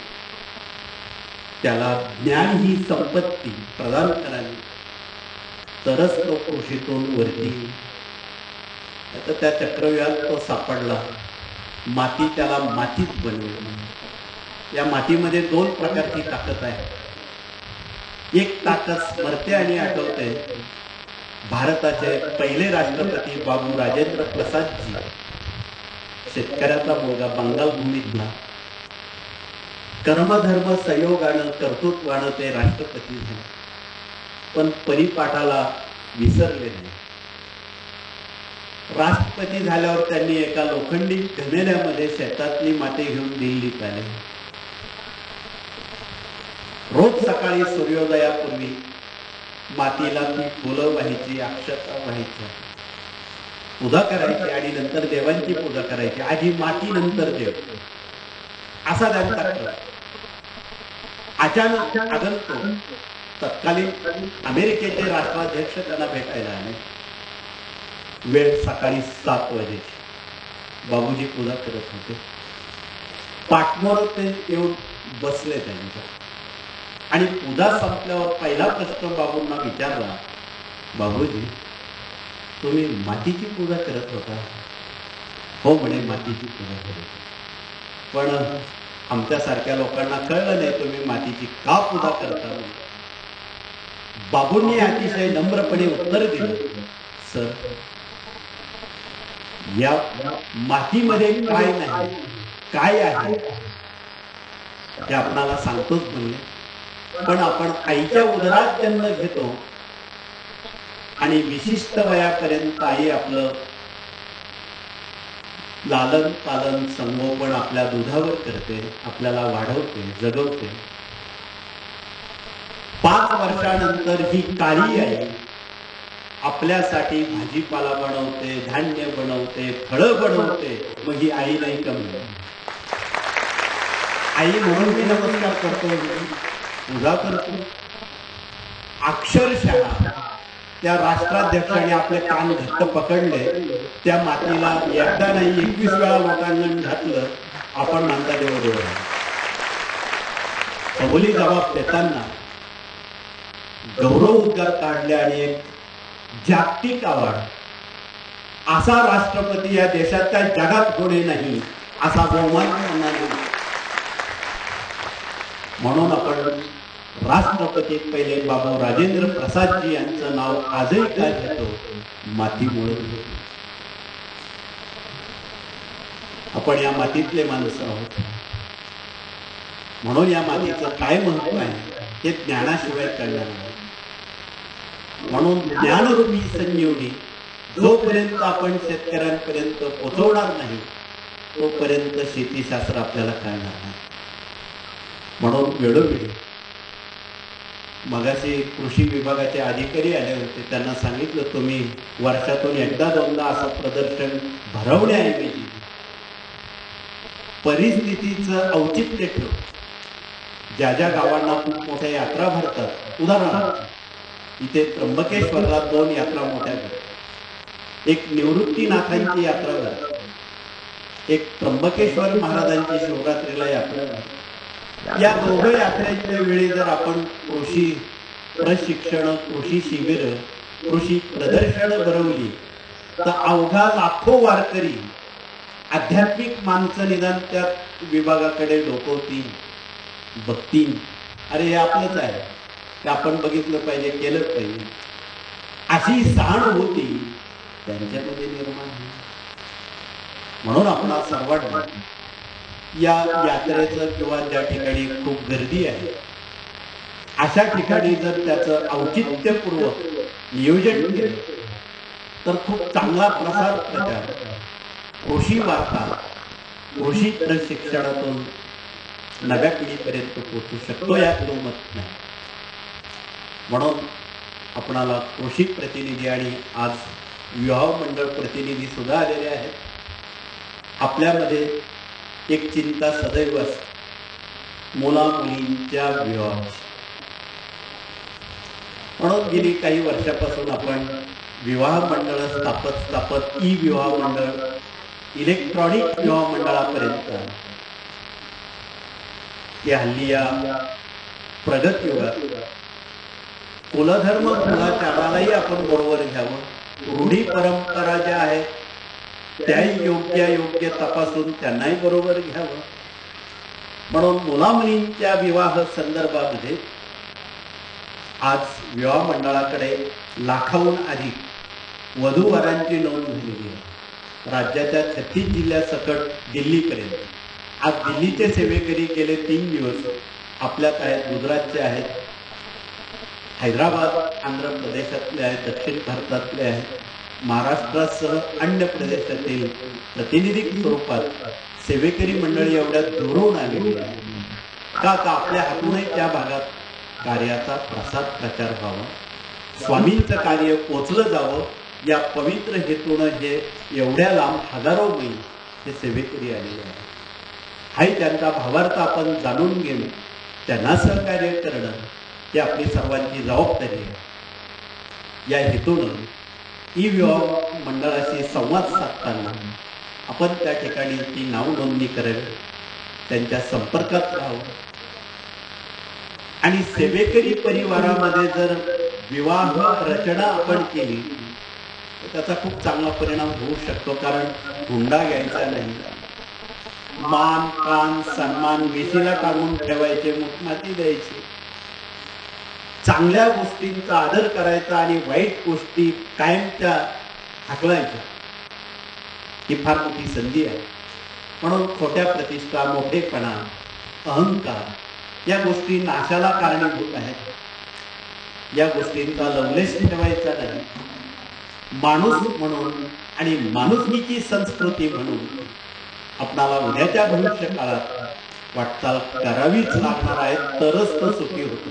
त्याला ज्ञान ही संपत्ती प्रदान करावी तरच तो कृषीतून वरती. आता त्या चक्रव्यूहात तो सापडला. माती त्याला मातीच बनवेल. या मातीमध्ये 2 प्रकारची ताकद आहे. एक ताकद स्मरते आणि आठवते. भारताचे पहिले राष्ट्रपती बाबू राजेंद्र प्रसादजी, शेतकऱ्याचा मुलगा, बंगाल भूमीतला, कर्मधर्म संयोगानं कर्तृत्वानं ते राष्ट्रपती झाले. पण परिपाठाला विसरले नाही. राष्ट्रपती झाल्यावर त्यांनी एका लोखंडी घमेल्यामध्ये शेतातली माती घेऊन दिल्लीत आले. रोज सकाळी सूर्योदयापूर्वी मातीला ती फुलं व्हायची, अक्षता व्हायच्या, पूजा करायची आणि नंतर देवांची पूजा करायची. आधी माती नंतर देव, असा त्यांचा क्रम. अचानक आगंतुक तत्कालीन अमेरिकेचे राष्ट्राध्यक्ष त्यांना भेटायला आले. वेळ सकाळी 7 वाजेची. बाबूजी पूजा करत होते. पाठमोर ते येऊन बसले त्यांच्या आणि पूजा संपल्यावर पहिला प्रश्न बाबूंना विचारला, बाबूजी तुम्ही मातीची पूजा करत होता? हो म्हणे, मातीची पूजा करत. पण आमच्यासारख्या लोकांना कळलं नाही तुम्ही मातीची का पूजा करता. बाबूंनी अतिशय नम्रपणे उत्तर दिलं, सर या मातीमध्ये काय नाही, काय आहे ते आपणाला सांगतोच म्हणले. पण आपण आईच्या उदरात जन्म घेतो आणि विशिष्ट वयापर्यंत आई आपलं लालन पालन संगोपन आपल्या दुधावर करते, आपल्याला वाढवते, जगवते. 5 वर्षानंतर ही काळी आई आपल्यासाठी भाजीपाला बनवते, धान्य बनवते, फळं बनवते. मग ही आई नाही कमी. आई म्हणून मी नमस्कार करतो, पूजा करतो. अक्षरशः त्या राष्ट्राध्यक्षाने आपले कान घट्ट पकडले. त्या मातीला एकदा नाही 21 वेळा लोटांगण घातलं. आपण म्हणता देव देव. कबुली जबाब देताना गौरव उद्गार काढले आणि एक जागतिक आवाज, असा राष्ट्रपती या देशाच्या जगात कोणी नाही, असा बहुमान म्हणाले. म्हणून आपण राष्ट्रपती पहिले बाबू राजेंद्र प्रसादजी यांचं नाव आजही काय घेतो, मातीमुळे. आपण या मातीतले माणसं आहोत. म्हणून या मातीचं काय महत्व आहे हे ज्ञानाशिवाय कळणार नाही. म्हणून ज्ञानरूपी संजीवनी जोपर्यंत आपण शेतकऱ्यांपर्यंत पोहोचवणार नाही तोपर्यंत शेतीशास्त्र आपल्याला कळणार नाही. म्हणून वेळोवेळी मगाशी कृषी विभागाचे अधिकारी आले होते, त्यांना सांगितलं तुम्ही वर्षातून एकदा दोनदा असं प्रदर्शन भरवण्याऐवजी परिस्थितीचं औचित्य ठेव. ज्या ज्या गावांना खूप मोठ्या यात्रा भरतात, उदाहरणार्थ इथे त्र्यंबकेश्वरला 2 यात्रा मोठ्या भरतात. एक निवृत्तीनाथांची यात्रा भरतात, एक त्र्यंबकेश्वर महाराजांची शिवरात्रीला यात्रा भरतात. या दोघं यात्रेच्या वेळी जर आपण कृषी प्रशिक्षण, कृषी शिबिर, कृषी प्रदर्शन भरवली तर अवघा लाखो वारकरी आध्यात्मिक माणसं निदान त्या विभागाकडे डोकवतील, बघतील. अरे हे आपलंच आहे, ते आपण बघितलं पाहिजे, केलं पाहिजे, अशी सहानुभूती त्यांच्यामध्ये निर्माण होईल. म्हणून आपण सर्वांना या यात्रेचं किंवा ज्या ठिकाणी खूप गर्दी आहे अशा ठिकाणी जर त्याचं औचित्यपूर्वक नियोजन केलं तर खूप चांगला प्रसार प्रचार, कृषी वार्ता, कृषी प्रशिक्षणातून नव्या पिढीपर्यंत पोहोचू शकतो, यात दोमत नाही. म्हणून आपणाला कृषी प्रतिनिधी आणि आज विवाह मंडळ प्रतिनिधी सुद्धा आलेले आहेत. आपल्यामध्ये एक चिंता सदैव असते, मुला मुलींच्या विवाहाची. म्हणून गेली काही वर्षापासून आपण विवाह मंडळ स्थापत ई विवाह मंडळ, इलेक्ट्रॉनिक विवाह मंडळापर्यंत की हल्ली या प्रगत युगात कुलधर्म कुलाचारालाही आपण बरोबर घ्यावं. रूढी परंपरा ज्या आहेत त्याही योग्य तपासून त्यांनाही बरोबर घ्यावं. म्हणून मुलामुलींच्या विवाह संदर्भामध्ये आज विवाह मंडळाकडे लाखाहून अधिक वधूवरांची नोंद झालेली आहे. राज्याच्या 36 जिल्ह्यासकट दिल्लीपर्यंत. आज दिल्लीचे सेवेकरी गेले 3 दिवस आपल्यात आहेत, गुजरातचे आहेत, हैदराबाद आंध्र प्रदेशातले आहेत, दक्षिण भारतातले आहेत, महाराष्ट्रासह अन्य प्रदेशातील प्रतिनिधी स्वरूपात सेवेकरी मंडळी एवढ्या दुरून आलेली आहे. का आपल्या हातूनही त्या भागात कार्याचा प्रसार प्रचार व्हावा. स्वामींचं कार्य पोचलं जावं या पवित्र हेतून हे एवढ्या लांब हजारो मैल हे सेवेकरी आलेले आहे. हाही त्यांचा भावार्थ आपण जाणून घेणं, त्यांना सहकार्य करणं ही आपली सर्वांची जबाबदारी आहे. या हेतून ई विवाह मंडळाशी संवाद साधताना आपण त्या ठिकाणी ती नाव नोंदणी करावी, त्यांच्या संपर्कात राहावं. आणि सेवेकरी परिवारामध्ये जर विवाह रचना आपण केली तर त्याचा खूप चांगला परिणाम होऊ शकतो. कारण हुंडा घ्यायचा नाही, मान कान सन्मान वेशीला काढून ठेवायचे, मुठमाती द्यायची, चांगल्या गोष्टींचा आदर करायचा आणि वाईट गोष्टी कायमच्या हाकलायच्या. ही फार मोठी संधी आहे. म्हणून खोट्या प्रतिष्ठा, मोठेपणा, अहंकार या गोष्टी नाशाला कारणीभूत आहेत. या गोष्टींचा लवलेश ठेवायचा नाही. माणूस म्हणून आणि माणुसकीची संस्कृती म्हणून आपणाला उद्याच्या भविष्य काळात वाटचाल करावीच लागणार आहे, तरच तो सुखी होतो.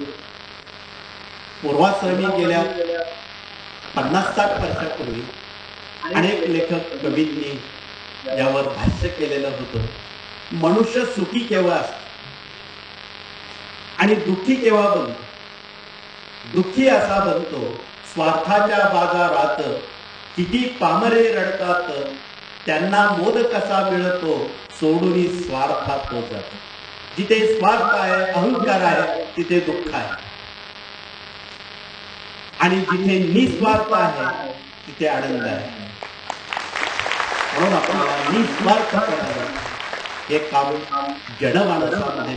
पूर्वाश्रमी गेल्या 50-60 वर्षापूर्वी अनेक लेखक कवींनी यावर भाष्य केलेलं होतं. मनुष्य सुखी केव्हा असतो आणि दुःखी केव्हा बनतो? दुःखी असा बनतो स्वार्थाच्या बाजारात किती पामरे रडतात, त्यांना मोद कसा मिळतो, सोडून स्वार्थात तो जातो. जिथे स्वार्थ आहे, अहंकार आहे, तिथे दुःख आहे. आणि जिथे निस्वार्थ आहे तिथे आनंद आहे. म्हणून आपल्याला निस्वार्थ करावं हे काम जनमानसामध्ये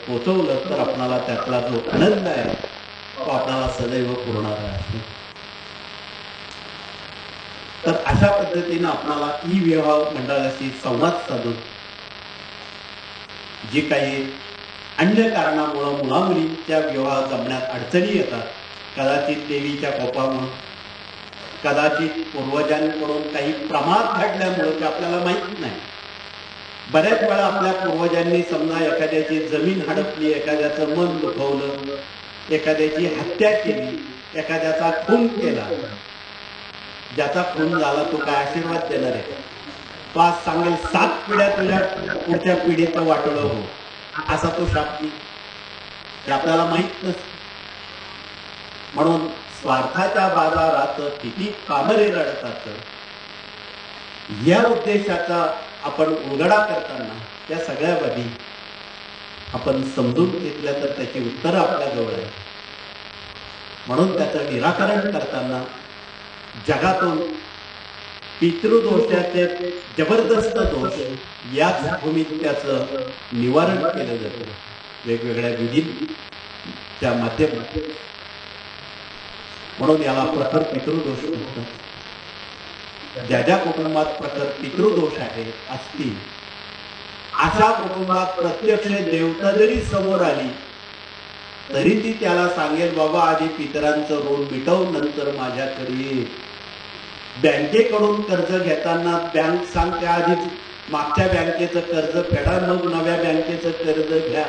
पोचवलं तर आपल्याला त्यातला जो आनंद आहे तो आपल्याला सदैव पुरणारा आहे. तर अशा पद्धतीने आपल्याला ई विवाह मंडळाशी संवाद साधून जे काही अन्य कारणामुळे मुलामुलींच्या विवाह जमण्यात अडचणी येतात, कदाचित देवीच्या कोपामुळे, कदाचित पूर्वजांकडून काही प्रमाद घडल्यामुळे ते आपल्याला माहित नाही. बऱ्याच वेळा आपल्या पूर्वजांनी समजा एखाद्याची जमीन हडपली, एखाद्याचं मन दुखवलं, एखाद्याची हत्या केली, एखाद्याचा खून केला. ज्याचा खून झाला तो काय आशीर्वाद देणार आहे? तो आज सांगेल 7 पिढ्या तुझ्या पुढच्या पिढीचं वाटोळं हो, असा तो शाप देईल. हे आपल्याला माहित नसतं. म्हणून स्वार्थाच्या बाजारात किती कामरे रडतात या उद्देशाचा आपण उलगडा करताना त्या सगळ्या बाबी आपण समजून घेतल्या तर त्याची उत्तरं आपल्या जवळ आहे. म्हणून त्याचं निराकरण करताना जगातून पितृदोषाचे जबरदस्त दोष याच भूमीत त्याचं निवारण केलं जातं वेगवेगळ्या विधीच्या माध्यमातून. म्हणून याला प्रखर पितृदोष म्हणतात. ज्या ज्या कुटुंबात प्रखर पितृदोष आहे असतील अशा कुटुंबात प्रत्यक्ष देवता जरी समोर आली तरी ती त्याला सांगेल, बाबा आधी पितरांचं ऋण मिटव, नंतर माझ्याकडे ये. बँकेकडून कर्ज घेताना बँक सांगते आधीच मागच्या बँकेचं कर्ज फेडा, मग नव्या बँकेचं कर्ज घ्या.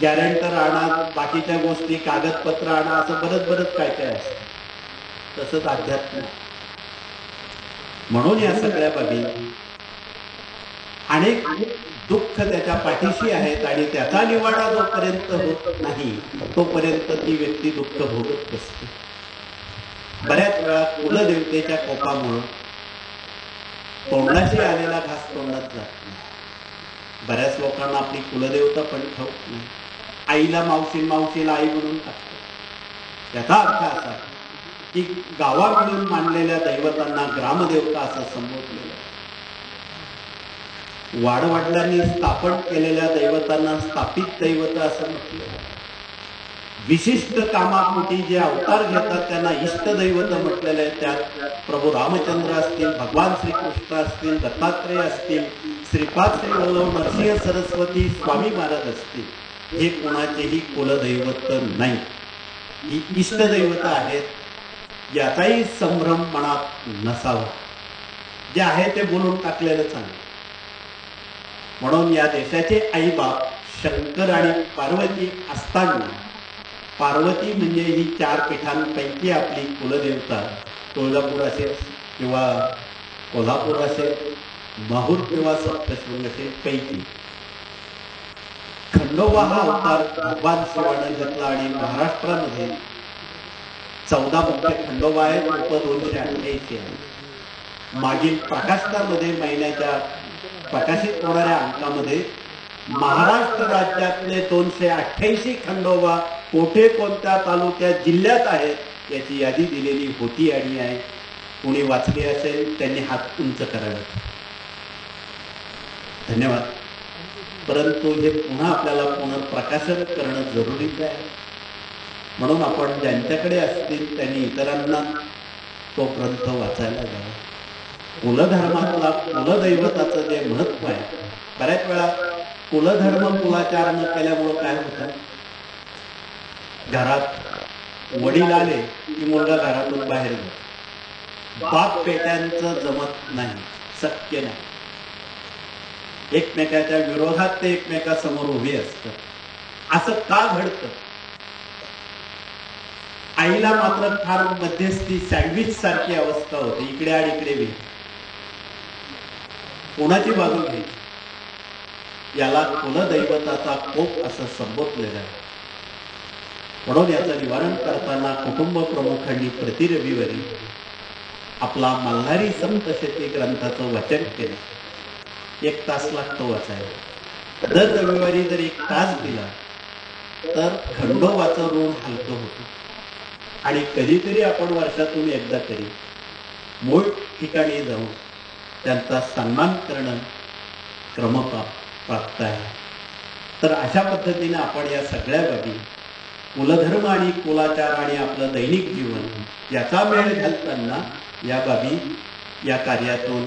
गॅरंटर आणा, बाकीच्या गोष्टी कागदपत्र आणा, असं बरंच काय काय असतं. तसंच अध्यात्म. म्हणून या सगळ्या बाबी अनेक दुःख त्याच्या पाठीशी आहेत आणि त्याचा निवाडा जोपर्यंत होत नाही तोपर्यंत ती व्यक्ती दुःख भोगत असते. बऱ्याच वेळा कुलदेवतेच्या कोपामुळं तोंडाशी आलेला घास तोंडात जात नाही. बऱ्याच लोकांना आपली कुलदेवता पण ठाऊक नाही. आईला मावशी, मावशीला आई म्हणून टाकतात. याचा अर्थ असा की गावाकडून मानलेल्या दैवतांना ग्रामदेवता असं संबोधलेलं. वाडवडिलांनी स्थापन केलेल्या दैवतांना स्थापित दैवत असं म्हटलं. विशिष्ट कामापोटी जे अवतार घेतात त्यांना इष्ट दैवत म्हटलेलं आहे. त्यात प्रभू रामचंद्र असतील, भगवान श्रीकृष्ण असतील, दत्तात्रेय असतील, श्रीपाद श्री वल्लभ नरसिंह सरस्वती स्वामी महाराज असतील, हे कोणाचेही कुलदैवत नाही. ही इष्टदैवत आहेत. याचाही संभ्रम मनात नसावा. जे आहे ते बोलून टाकलेलं चांगलं. म्हणून या देशाचे आईबाप शंकर आणि पार्वती असताना पार्वती म्हणजे ही 4 पीठांपैकी आपली कुलदेवता. तुळजापूर असेल किंवा कोल्हापूर असेल, माहूर किंवा सप्तशृंग असेल, पैकी खंडोबा हा अवतार भगवान शिवाने घेतला आणि महाराष्ट्रामध्ये 14 मुख्य खंडोबा आहेत. उप 288 आहे. मागील प्रकाशकामध्ये महिन्याच्या प्रकाशित होणाऱ्या अंकामध्ये महाराष्ट्र राज्यातले 288 खंडोबा कोठे कोणत्या तालुक्यात जिल्ह्यात आहेत याची यादी दिलेली होती आणि आहे. कोणी वाचली असेल त्यांनी हात उंच करावे. धन्यवाद. परंतु हे पुन्हा आपल्याला पुनर्प्रकाशन करणं जरुरीचं आहे. म्हणून आपण ज्यांच्याकडे असतील त्यांनी इतरांना तो ग्रंथ वाचायला जावा. कुलधर्मातला कुलदैवताचं जे महत्व आहे, बऱ्याच वेळा कुलधर्म कुलाचार न केल्यामुळं काय होतं, घरात वडील आले की मुलगा घरातून बाहेर जातो. बाप पेट्यांचं जमत नाही, शक्य नाही. एकमेकाच्या विरोधात ते एकमेकासमोर उभी असतात. असं का घडतं? आईला मात्र फार मध्यस्थी सँडविच सारखी अवस्था होती. इकडे आड इकडे बी. कोणाची बाजू घ्यायची? याला कुलदैवताचा कोप असं संबोधलेलं आहे. म्हणून याचं निवारण करताना कुटुंब प्रमुखांनी प्रति रविवारी आपला मल्हारी सप्तशती ग्रंथाचं वाचन केलं. 1 तास लागतो वाचायला. दर रविवारी जर 1 तास दिला तर खंडोबाचं ऋण हलकं होतं. आणि कधीतरी आपण वर्षातून एकदा तरी मूळ ठिकाणी जाऊन त्यांचा सन्मान करणं क्रमप्राप्त आहे. तर अशा पद्धतीने आपण या सगळ्या बाबी, कुलधर्म आणि कुलाचार आणि आपलं दैनिक जीवन याचा मेळ घालताना या बाबी या कार्यातून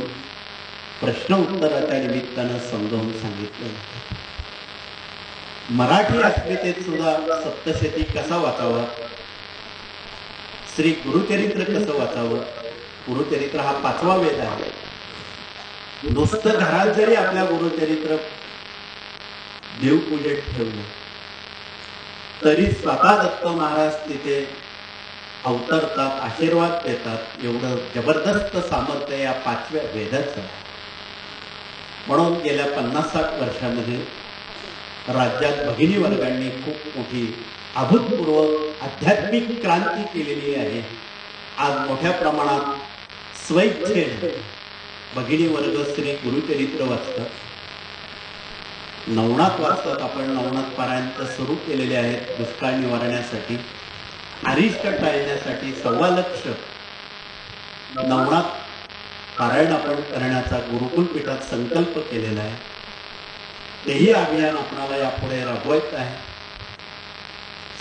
प्रश्न उत्तराच्या निमित्तानं समजावून सांगितलं. मराठी अस्मितेत सुद्धा सप्तशती कसा वाचावा, श्री गुरुचरित्र कसं वाचावं. गुरुचरित्र हा 5वा वेद आहे. नुसतं घरात जरी आपल्या गुरुचरित्र देवपूजेत ठेवलं तरी स्वतः दत्त महाराज तिथे अवतरतात, आशीर्वाद देतात. एवढं जबरदस्त सामर्थ्य या 5व्या वेदाचं. म्हणून गेल्या 50-60 वर्षामध्ये राज्यात भगिनी वर्गांनी खूप मोठी अभूतपूर्व आध्यात्मिक क्रांती केलेली आहे. आज मोठ्या प्रमाणात स्वैच्छेने भगिनी वर्ग श्री गुरुचरित्र वाचतात, नवनाथ वाचतात. आपण नवनाथ पारायण सुरू केलेले आहेत दुष्काळ निवारण्यासाठी, अरिष्ट टाळण्यासाठी. 1.25 लाख नवनाथ पारायण आपण करण्याचा गुरुकुल पीठात संकल्प केलेला आहे. तेही अभियान आपणाला यापुढे राबवायचं आहे.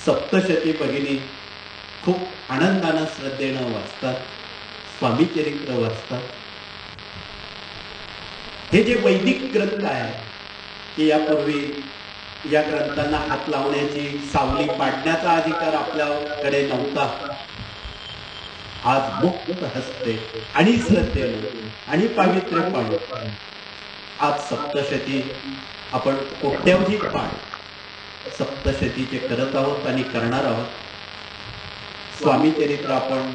सप्तशती भगिनी खूप आनंदानं श्रद्धेनं वाचतात, स्वामी चरित्र वाचतात. हे जे वैदिक ग्रंथ आहे की यापूर्वी या ग्रंथांना हात लावण्याची, सावली पाडण्याचा अधिकार आपल्याकडे नव्हता. आज मुक्त हस्ते आणि श्रद्धेनं आणि पावित्र्य पाळून आज सप्तशती आपण कोट्यावधी पाठ सप्तशतीचे करत आहोत आणि करणार आहोत. स्वामी चरित्र आपण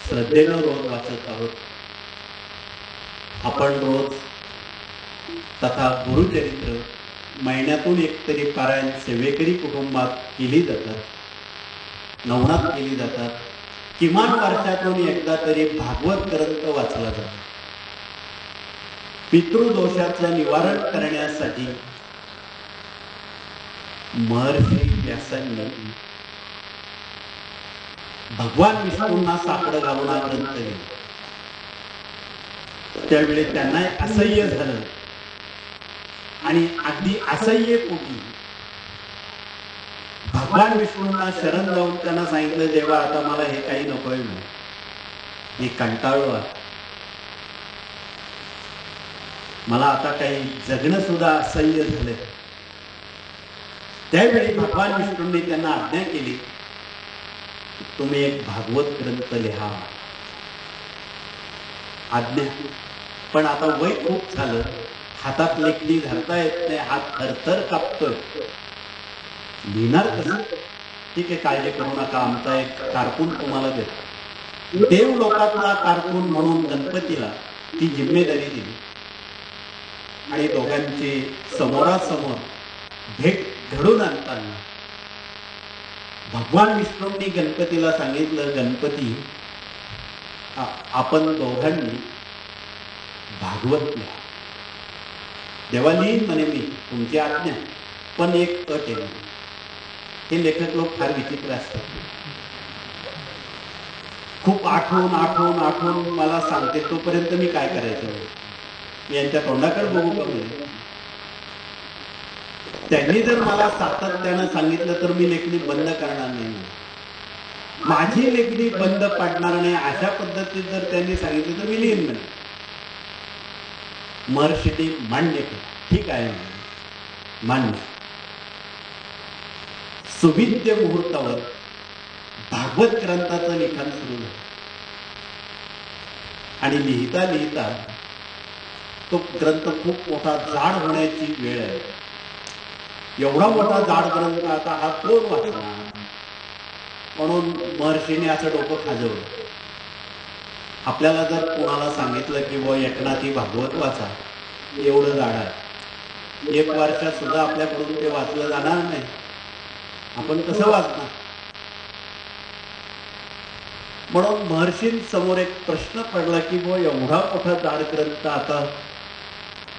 श्रद्धेनं रोज वाचत आहोत. आपण रोज तथा गुरुचरित्र महिन्यातून एकतरी पारायण सेवेकरी कुटुंबात केली जातात, नवनाथ केली जातात. किमान वर्षातून एकदा तरी भागवत ग्रंथ वाचला जातो. पितृदोषाचं निवारण करण्यासाठी महर्षी व्यासांनी भगवान विष्णूंना साकडं घालून हा ग्रंथ लिहिला. त्यावेळी त्यांना असह्य झालं आणि अगदी असह्य पोटी भगवान विष्णूंना शरण जाऊन त्यांना सांगितलं, देवा आता मला हे काही नकोय, मी कंटाळलो आहे, मला आता काही जगणं सुद्धा असह्य झालंय. त्यावेळी भगवान विष्णूंनी त्यांना आज्ञा केली, तुम्ही एक भागवत ग्रंथ लिहा. आज्ञा. पण आता वय खूप झालं, हातात लेखणी धरता येत नाही, हात थरथर कापतोय, लिहिणार कसं? ठीक आहे, काळजी करू नका, आमचा एक कारकून तुम्हाला देतो. देव लोकातला कारकून म्हणून गणपतीला ती जिम्मेदारी दिली आणि दोघांची समोरासमोर भेट घडून आणताना भगवान विष्णूंनी गणपतीला सांगितलं, गणपती आपण दोघांनी भागवत लिहा. देवा लिहीन म्हणे मी, तुमची आज्ञा, पण एक अट आहे. हे लेखक लोक फार विचित्र असतात. खूप आठवून आठवून आठवून मला सांगते, तोपर्यंत मी काय करायचं? यांच्या तोंडाकडे बघू का? त्यांनी जर मला सातत्यानं सांगितलं तर मी लेखणी बंद करणार नाही, माझी लेखणी बंद पडणार नाही. अशा पद्धतीत जर त्यांनी सांगितलं तर मी लिहीन म्हणे. महर्षींनी मान्य केलं, ठीक आहे मान्य. सुविद्य मुहूर्तावर भागवत ग्रंथाचं लिखाण सुरू झालं आणि लिहिता लिहिता तो ग्रंथ खूप मोठा जाड होण्याची वेळ आहे. एवढा मोठा जाड ग्रंथ आता हा कोण वाचणार? म्हणून महर्षीने असं डोकं खाजवलं. आपल्याला जर कोणाला सांगितलं की व एकनाथी भागवत वाचा, एवढं जाड आहे, 1 वर्षात सुद्धा आपल्याकडून ते वाचलं जाणार नाही. आपण कसं वाचणार? म्हणून महर्षींसमोर एक प्रश्न पडला की व एवढा मोठा जाड ग्रंथ आता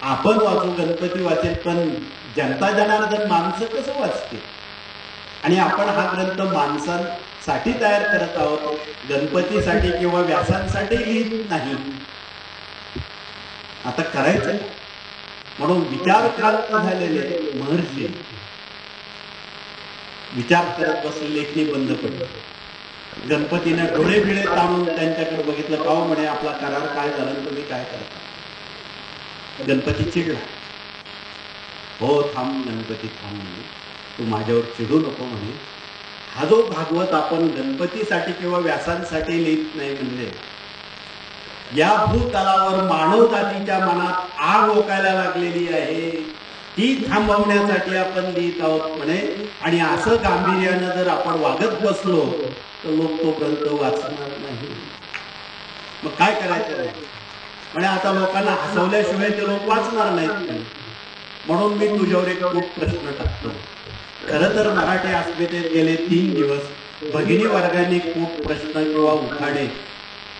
आपण वाचू, गणपती वाचेल, पण जनता जनार्दन माणसं कसं वाचते? आणि आपण हा ग्रंथ माणसांसाठी तयार करत आहोत, गणपतीसाठी किंवा व्यासांसाठी लिहित नाही. आता करायचं म्हणून विचारक्रांत झालेले महर्षी विचार करत बसले. लेखणी बंद पडली. गणपतीने डोळे बिळे ताणून त्यांच्याकडे बघितलं. का म्हणे आपला करार काय झाला, तुम्ही काय करता? गणपती चिडला. हो थांब गणपती थांब म्हणे, तू माझ्यावर चिडू नको म्हणे. हा जो भागवत आपण गणपतीसाठी किंवा व्यासांसाठी लिहित नाही म्हणले, या भूतलावर मानव जातीच्या मनात आग ओकायला लागलेली आहे, ती थांबवण्यासाठी आपण लिहित आहोत म्हणे. आणि असं गांभीर्यानं जर आपण वागत बसलो तर लोक तो ग्रंथ वाचणार नाही. मग काय करायचं म्हणे? आता लोकांना हसवल्याशिवाय ते लोक वाचणार नाहीत. म्हणून मी तुझ्यावर एक खूप प्रश्न टाकतो. खरं तर मराठी अस्मितेत गेले 3 दिवस भगिनी वर्गाने खूप प्रश्न किंवा उखाणे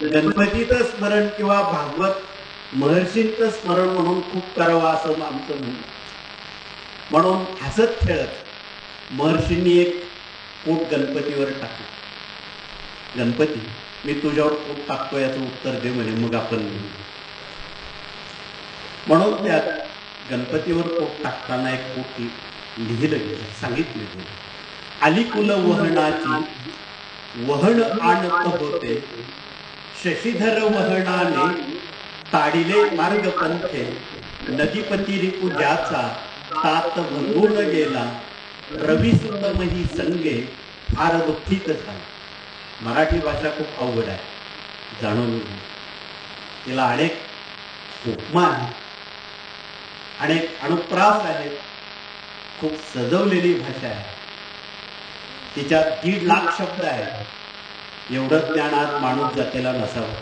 गणपतीचं स्मरण किंवा भागवत महर्षींचं स्मरण म्हणून खूप करावं असं आमचं म्हणणं. म्हणून हसत खेळत महर्षींनी एक पोट गणपतीवर टाकलं. गणपती मी तुझ्यावर पोट टाकतो, याचं उत्तर दे म्हणे, मग आपण म्हणून त्यात गणपतीवर पोट टाकताना एक पोट लिहिलं गेलं, सांगितलं गेलं. अलिकुल वहनाची वहन आणत होते, शशीधर वहनाने ताडिले मार्ग पंथे, नदीपती रिपू ज्याचा तात भंगून गेला, रवी सुतमही संगे फार दुःखित झाला. मराठी भाषा खूप अवघड आहे, जाणून घ्या. तिला अनेक उपमा आहेत, अनेक अनुप्रास आहेत, खूप सजवलेली भाषा आहे. तिच्यात 1.5 लाख शब्द आहेत. एवढं ज्ञान आज माणूस जातीला नसावं.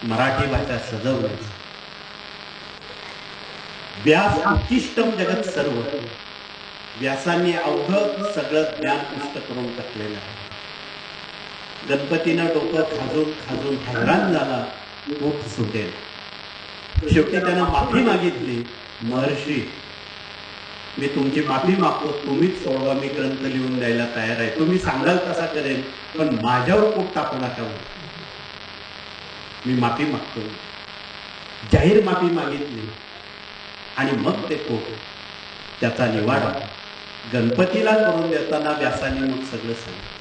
मराठी भाषा सजवली. व्यास उत्तिष्टम जगत सर्व, व्यासांनी अवघं सगळं ज्ञान पुष्ट करून टाकलेलं आहे. गणपतीनं डोकं खाजून खाजून हैराण झाला, पोट सुटेल. शेवटी त्यानं माफी मागितली. महर्षी मी तुमची माफी मागतो, तुम्हीच सोडवा, मी ग्रंथ लिहून द्यायला तयार आहे, तुम्ही सांगाल तसा करेन, पण माझ्यावर पोट टाकू नका, मी माफी मागतो. जाहीर माफी मागितली आणि मग ते पोट त्याचा निवाडा गणपतीला करून देताना व्यासाने मग सगळं सांगितलं.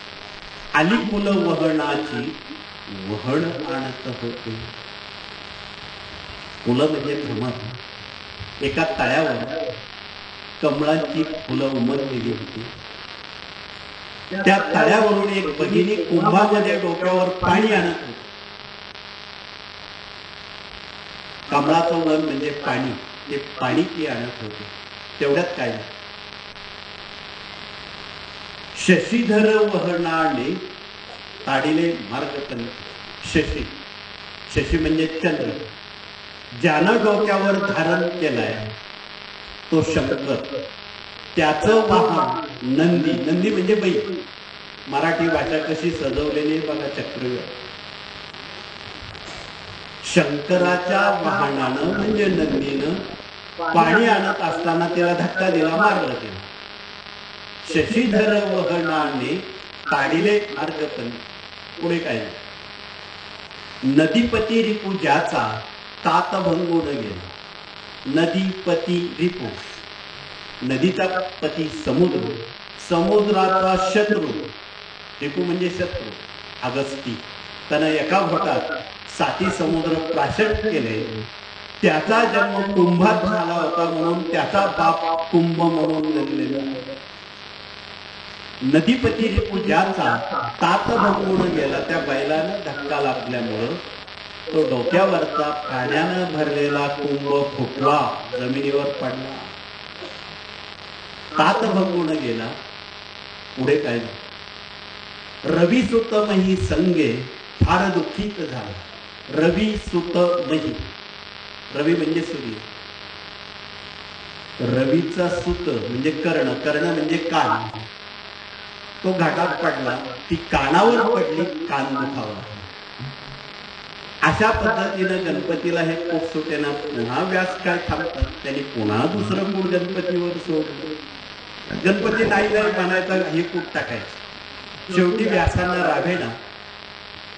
अलिकुल वहनाची वहण आणत होते. फुलं म्हणजे भ्रमर. एका तळ्यावर कमळाची फुलं उमललेली होती. त्या तळ्यावरून एक भगिनी कुंभामध्ये डोक्यावर पाणी आणत होती. कमळाचं वळण म्हणजे पाणी, ते पाणी ती आणत होते. तेवढ्यात काय शशीधर वहनाने ताडिले मार्गतन. शशी, शशी म्हणजे चंद्र, ज्यानं डोक्यावर धारण केलाय तो शंकर. त्याचं वाहन नंदी. नंदी म्हणजे बैल. मराठी भाषा कशी सजवलेली बघा चक्रव्यूह. शंकराच्या वाहनानं म्हणजे नंदीनं पाणी आणत असताना त्याला धक्का दिला, मारलं त्याला. शशीधर वहनाने ताडिले मार्गतन. पुढे काय? नदीपती रिपू ज्याचा तात भंगून गेला. नदीपती रिपू, नदीचा पती समुद्र, समुद्राचा शत्रू. रिपू म्हणजे शत्रू अगस्ती. त्यानं एका भोटात 7 समुद्र प्राशन केले. त्याचा जन्म कुंभात झाला होता म्हणून त्याचा बाप कुंभ म्हणून जन्मलेला. नदीपती रिपू ज्याचा तात भंगून गेला. त्या बैलानं धक्का लागल्यामुळं तो डोक्यावरचा पाण्यानं भरलेला कुंभ फुटला, जमिनीवर पडला, तात भंगून गेला. पुढे काय? रवी सुत मही संगे फार दुःखित झाला. रवी सुत मही, रवी म्हणजे सूर्य. रवीचा सुत म्हणजे कर्ण, कर्ण म्हणजे कान. तो घाटात पडला, ती कानावर पडली, कान दुखावला. अशा पद्धतीनं गणपतीला हे पोट सुटेना. पुन्हा व्यास काय थांबतात, त्यांनी पुन्हा दुसरं कूट गणपतीवर सोडलं. गणपती नाही म्हणायचा, हे कूट टाकायचं. शेवटी व्यासांना राभेना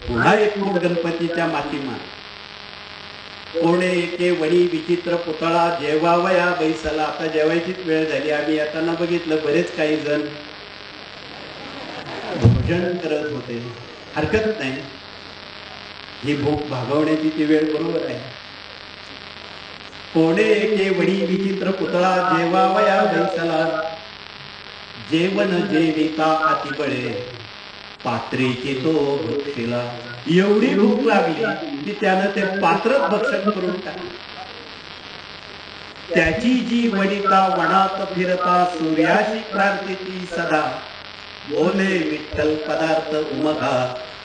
पुन्हा एक कूट गणपतीच्या माती मार. कोणे एके वणी विचित्र पुतळा जेवावया बैसला. आता जेवायचीच वेळ झाली. आम्ही येताना बघितलं बरेच काही जण भोजन करत होते. हरकत नाही, ही भूक भागवण्याची ती वेळ बरोबर आहे. कोणे एके वणी विचित्र पुतळा जेवावया बैसला. जेवण जेविता अतिबळे पात्रेची तो भक्षिला. एवढी भूक लागली की त्यानं ते पात्र भक्षण करून टाकलं. त्याची जी वनिता वनात फिरता सूर्याशी प्रार्थीची सदा. बोले विठ्ठल पदार्थ उमगा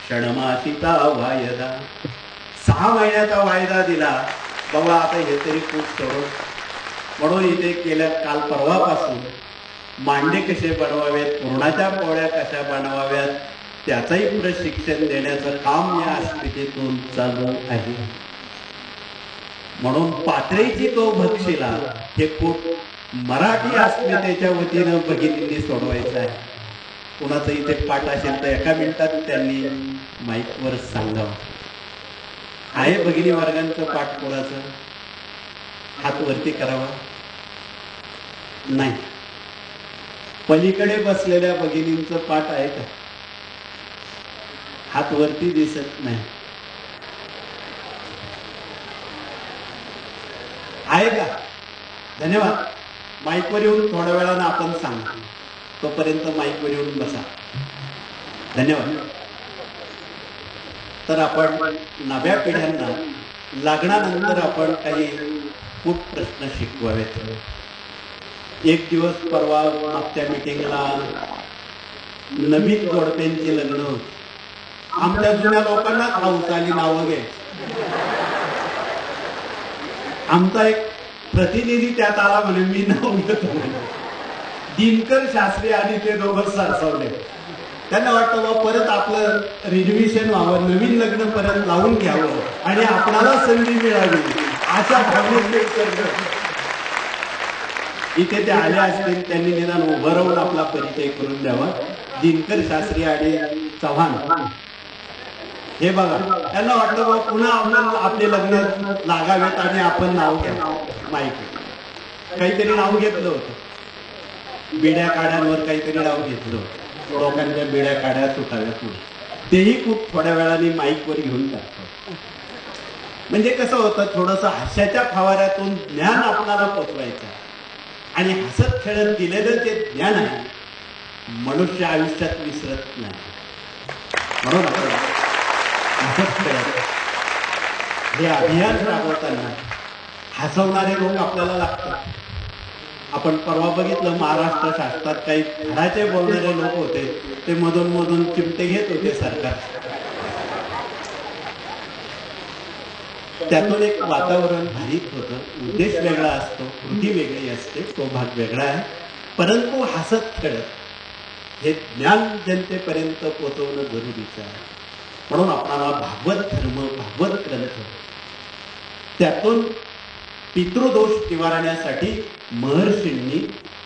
क्षणमासिता वायदा. 6 महिन्याचा वायदा दिला, बाबा आता हे तरी खूप सोडून. म्हणून इथे केल्या काल परवापासून मांडे कसे बनवावेत, पुरणाच्या पोळ्या कशा बनवाव्यात त्याचंही प्रशिक्षण देण्याचं काम या अस्मितेतून चालू आहे. म्हणून पात्रेची तो भक्षिला हे खूप मराठी अस्मितेच्या वतीनं भगिनींनी सोडवायचं आहे. कुणाचं इथे पाठ असेल तर एका मिनिटात त्यांनी माईकवर सांगावं. आहे भगिनी वर्गांचं पाठ कोणाचं? हात वरती करावा. नाही. पलीकडे बसलेल्या भगिनींचं पाठ आहे का? हात वरती दिसत नाही. आहे का? धन्यवाद. माईकवर येऊन थोड्या वेळानं आपण सांगू. तोपर्यंत माईकवर येऊन बसा. धन्यवाद. तर आपण नव्या पिढ्यांना लग्नानंतर आपण काही खूप प्रश्न शिकवावेत. एक दिवस परवा मागच्या मीटिंगला नवीन जोडप्यांची लग्न होती. आमच्या जुन्या लोकांना हाऊस आली नावं घे. आमचा एक प्रतिनिधी त्यात आला म्हणे मी नाव घेतो. दिनकर शास्त्री आणि ते दोघं सरसवले. त्यांना वाटतं बा परत आपलं रिझर्वेशन व्हावं, नवीन लग्न परत लावून घ्यावं आणि आपणाला संधी मिळावी अशा भावनेत इथे ते आले असतील. त्यांनी निदान उभं राहून आपला परिचय करून द्यावा. दिनकर शास्त्री आणि चव्हाण हे बघा. त्यांना वाटलं बा पुन्हा आपण आपले लग्न लागावेत आणि आपण नाव घ्या. माहिती काहीतरी नाव घेतलं होतं. बिड्या काड्यांवर काहीतरी नाव घेतलं होतं. लोकांच्या बिड्या काड्या सुटाव्यात. तेही खूप थोड्या वेळाने माईकवर घेऊन टाकतो. म्हणजे कसं होतं, थोडंसं हास्याच्या फवाऱ्यातून ज्ञान आपल्याला पोचवायचं. आणि हसत खेळत दिलेलं जे ज्ञान आहे मनुष्य आयुष्यात विसरत नाही. म्हणून आपण हसत खेळत हे अभियान राबवताना हसवणारे लोक आपल्याला लागतात. आपण परवा बघितलं महाराष्ट्र शासनात काही धडाचे बोलणारे लोक होते, ते मधून मधून चिमटे घेत होते सरकार. त्यातून एक वातावरण भारीत होतं. उद्देश वेगळा असतो, कृती वेगळी असते, तो भाग वेगळा आहे. परंतु हसत खेळत हे ज्ञान जनतेपर्यंत पोहोचवणं जरुरीचं आहे. म्हणून आपल्याला भागवत धर्म, भागवत ग्रंथ, त्यातून पितृदोष निवारण्यासाठी महर्षींनी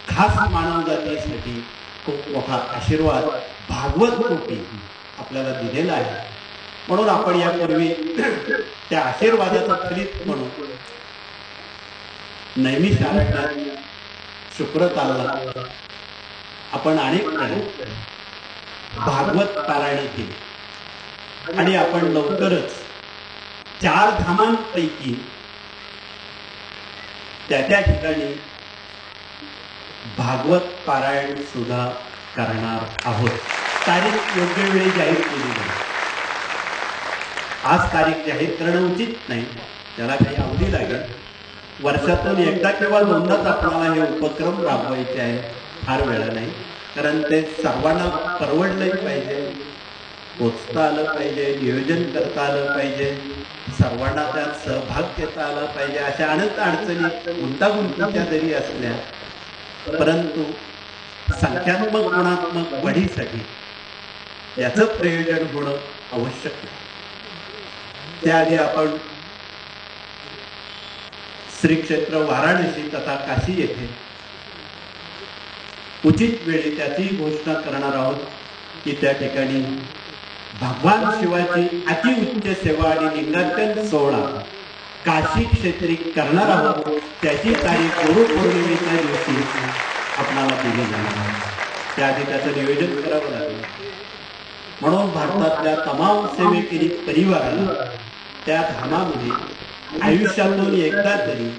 खास मानव जातीसाठी खूप मोठा आशीर्वाद भागवत रूपी आपल्याला दिलेला आहे. म्हणून आपण यापूर्वी त्या आशीर्वादाचं फलित म्हणून नैमिषारण्यात शुक्रताला आपण अनेक भागवत पारायण केली आणि आपण लवकरच 4 धामांपैकी त्या ठिकाणी भागवत पारायण सुद्धा करणार आहोत. तारीख योग्य वेळी जाहीर केली नाही. आज तारीख जाहीर करणं उचित नाही, त्याला काही अवधी लागेल. वर्षातून एकदा किंवा दोनदाच आपल्याला हे उपक्रम राबवायचे आहे, फार वेळा नाही. कारण ते सर्वांना परवडलंही पाहिजे, पोचता आलं पाहिजे, नियोजन करता आलं पाहिजे, सर्वांना त्यात सहभाग घेता आला पाहिजे. अशा अनेक अडचणी गुंतागुंतीच्या जरी असल्या, परंतु संख्यात्मक गुणात्मक वाढीसाठी याचं प्रयोजन होणं आवश्यक आहे. त्याआधी आपण श्री क्षेत्र वाराणसी तथा काशी येथे उचित वेळी त्याची घोषणा करणार आहोत की त्या ठिकाणी भगवान शिवाची अतिउच्च सेवा आणि लिंगार्चन सोहळा काशी क्षेत्री करणार आहोत. त्याची तारीख गुरुपौर्णिमेच्या दिवशी आपणाला दिली जाणार आहे. त्याआधी त्याचं नियोजन करावं लागेल. म्हणून भारतातल्या तमाम सेवेकरी परिवाराला त्या धामामध्ये आयुष्यातून एकदा तरी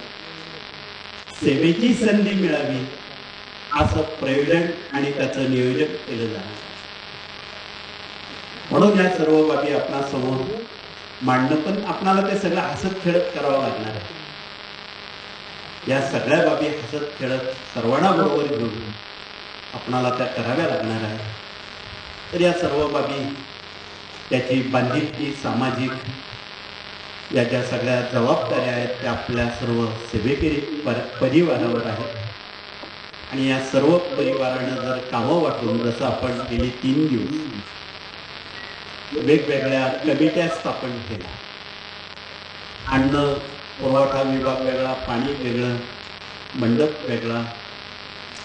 सेवेची संधी मिळावी असं प्रयोजन आणि त्याचं नियोजन केलं जाणार. म्हणून या सर्व बाबी आपणा समोर मांडणं, पण आपणाला ते सगळं हसत खेळत करावं लागणार आहे. या सगळ्या बाबी हसत खेळत सर्वांना बरोबर घेऊन आपणाला त्या कराव्या लागणार आहे. तर या सर्व बाबी, त्याची बांधिलकी, सामाजिक या ज्या सगळ्या जबाबदाऱ्या आहेत त्या आपल्या सर्व सेवेकरी परिवारावर आहेत. आणि या सर्व परिवारानं जर कामं वाटून, जसं आपण गेली 3 दिवस वेगवेगळ्या कमिट्या स्थापन केल्या, अन्न पुरवठा विभाग वेगळा, पाणी वेगळं, मंडप वेगळा,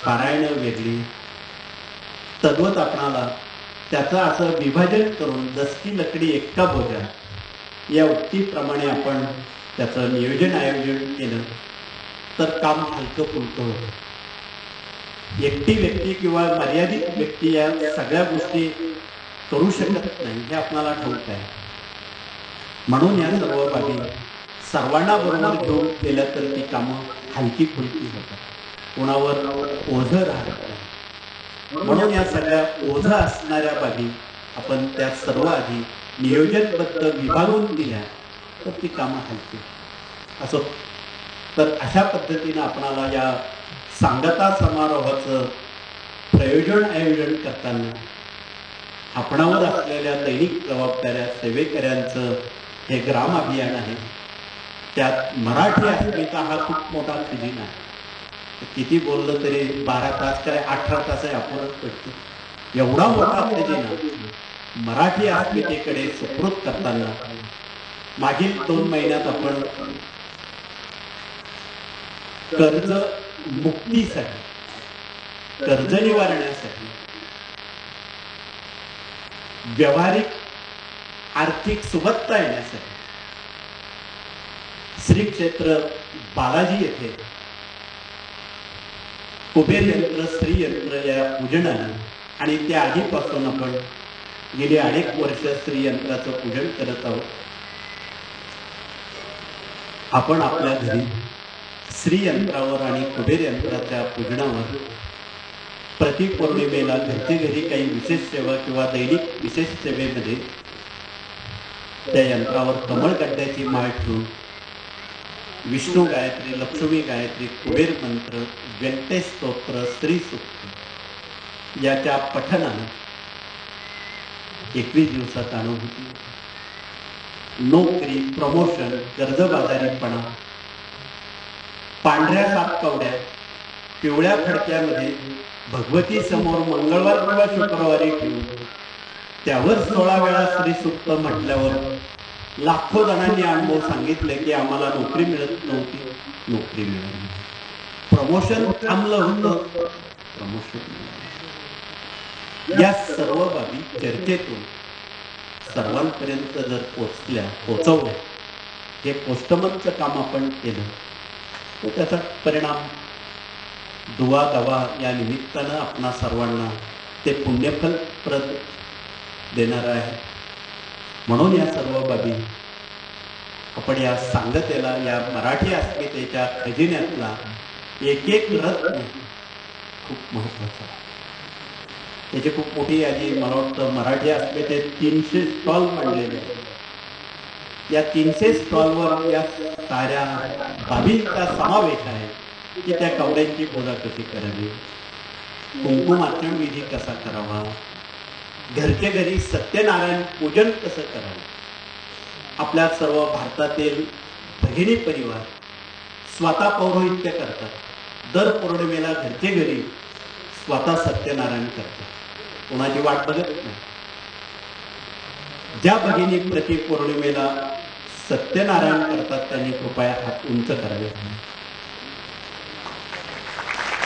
पारायण वेगळी, तद्वत आपणाला त्याचं असं विभाजन करून दसकी लकडी एकटा बोजा या उक्तीप्रमाणे आपण त्याचं नियोजन आयोजन केलं तर काम हलकं फुलकं होतं. एकटी व्यक्ती किंवा मर्यादित व्यक्ती या सगळ्या गोष्टी करू शकत नाही, हे आपल्याला ठाऊक आहे. म्हणून या सर्व बाबी सर्वांना बरोबर घेऊन केल्या तर ती कामं हलकी फुलकी होतात, कोणावर ओझं राहत नाही. म्हणून या सगळ्या ओझं असणाऱ्या बाबी आपण त्या सर्व आधी नियोजनबद्ध विभागून दिल्या तर ती कामं हलकी असो. तर अशा पद्धतीनं आपणाला या सांगता समारोहाचं प्रयोजन आयोजन करताना आपणावर असलेल्या दैनिक जबाबदाऱ्या, सेवेकऱ्यांचं हे ग्राम अभियान आहे. त्यात मराठी अस्मिता हा खूप मोठा खजिना आहे. किती बोललं तरी 12 तास काय 18 तास अपुरच पडतो. एवढा मोठा खजिना मराठी अस्मितेकडे सुपूर्द करताना मागील 2 महिन्यात आपण कर्ज मुक्तीसाठी, कर्ज निवारण्यासाठी, व्यावहारिक आर्थिक सुबत्ता येण्यासाठी श्री क्षेत्र बालाजी येथे कुबेर यंत्र, श्री यंत्र या पूजनाने आणि त्या आधीपासून आपण गेली अनेक वर्ष श्री यंत्राचं पूजन करत आहोत. आपण आपल्या घरी श्री यंत्रावर आणि कुबेर यंत्राच्या पूजनावर प्रति पौर्णिमेला घरचे घरी काही विशेष सेवा किंवा दैनिक विशेष सेवेमध्ये त्या यंत्रावर कमळ काढण्याची माळ ठेवून विष्णू गायत्री, लक्ष्मी गायत्री, कुबेर मंत्र, व्यंकटेश स्तोत्र, श्री सूक्त याच्या पठनानं 21 दिवसात अनुभूती, नोकरी, प्रमोशन, कर्जबाजारीपणा, पांढऱ्या सापकवड्या, पिवळ्या फडक्यामध्ये भगवती समोर मंगळवार किंवा शुक्रवारी ठेवून त्यावर 16 वेळा श्री सूक्त म्हटल्यावर लाखो जणांनी अनुभव सांगितले की आम्हाला नोकरी मिळत नव्हती, नोकरी मिळाली, प्रमोशन थांबलं होतं, प्रमोशन. या सर्व बाबी चर्चेतून सर्वांपर्यंत जर पोचवल्या, हे पोस्टमनचं काम आपण केलं तर त्याचा परिणाम दुवा दवा या निमित्तानं आपणा सर्वांना ते पुण्यफलप्रद देणार आहे. म्हणून या सर्व बाबी आपण या सांगतेला, या मराठी अस्मितेच्या खजिन्यातला एक एक रत्न खूप महत्वाचा, त्याची खूप मोठी यादी. मला वाटतं मराठी अस्मितेत 300 स्टॉल मांडलेले आहेत. या 300 स्टॉलवर या साऱ्या बाबींचा समावेश आहे की त्या कवड्यांची पूजा कशी करावी, कुंकुमार्चन विधी कसा करावा, घरच्या घरी सत्यनारायण पूजन कसं करावं. आपल्या सर्व भारतातील भगिनी परिवार स्वतः पौरोहित्य करतात. दर पौर्णिमेला घरचे घरी स्वतः सत्यनारायण करतात, कोणाची वाट बघत नाही. ज्या भगिनी प्रति पौर्णिमेला सत्यनारायण करतात त्यांनी कृपया हात उंच करावे.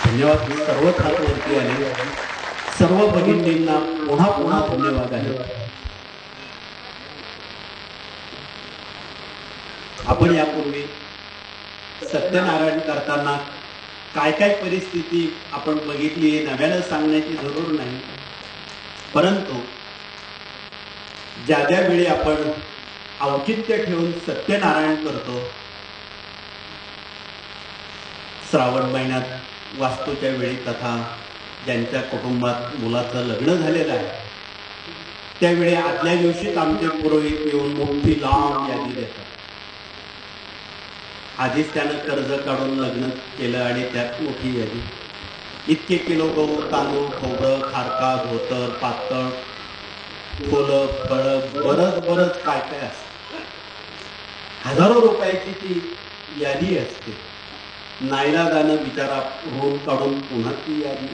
धन्यवाद. सर्वच हात वरती आले. सर्व भगिनींना पुन्हा पुन्हा धन्यवाद आहे. आपण यापूर्वी सत्यनारायण करताना काय काय परिस्थिती आपण बघितली नव्यानं सांगण्याची जरूर नाही, परंतु ज्या ज्या वेळी आपण औचित्य ठेवून सत्यनारायण करतो, श्रावण महिन्यात वास्तूच्या वेळी तथा ज्यांच्या कुटुंबात मुलाचं लग्न झालेलं आहे त्यावेळी आदल्या दिवशीच आमचे पुरोहित येऊन मोठी लांब यादी देतात. आधीच त्यानं कर्ज काढून लग्न केलं आणि त्यात मोठी यादी, इतके किलो गहू, तांदूळ, खोबरं, खारका, धोतर, पातळ, फुलं, फळं, बरंच काय काय असतं. हजारो रुपयाची ती यादी असते. नाईलाजानं बिचारा रोल काढून पुन्हा ती यादी,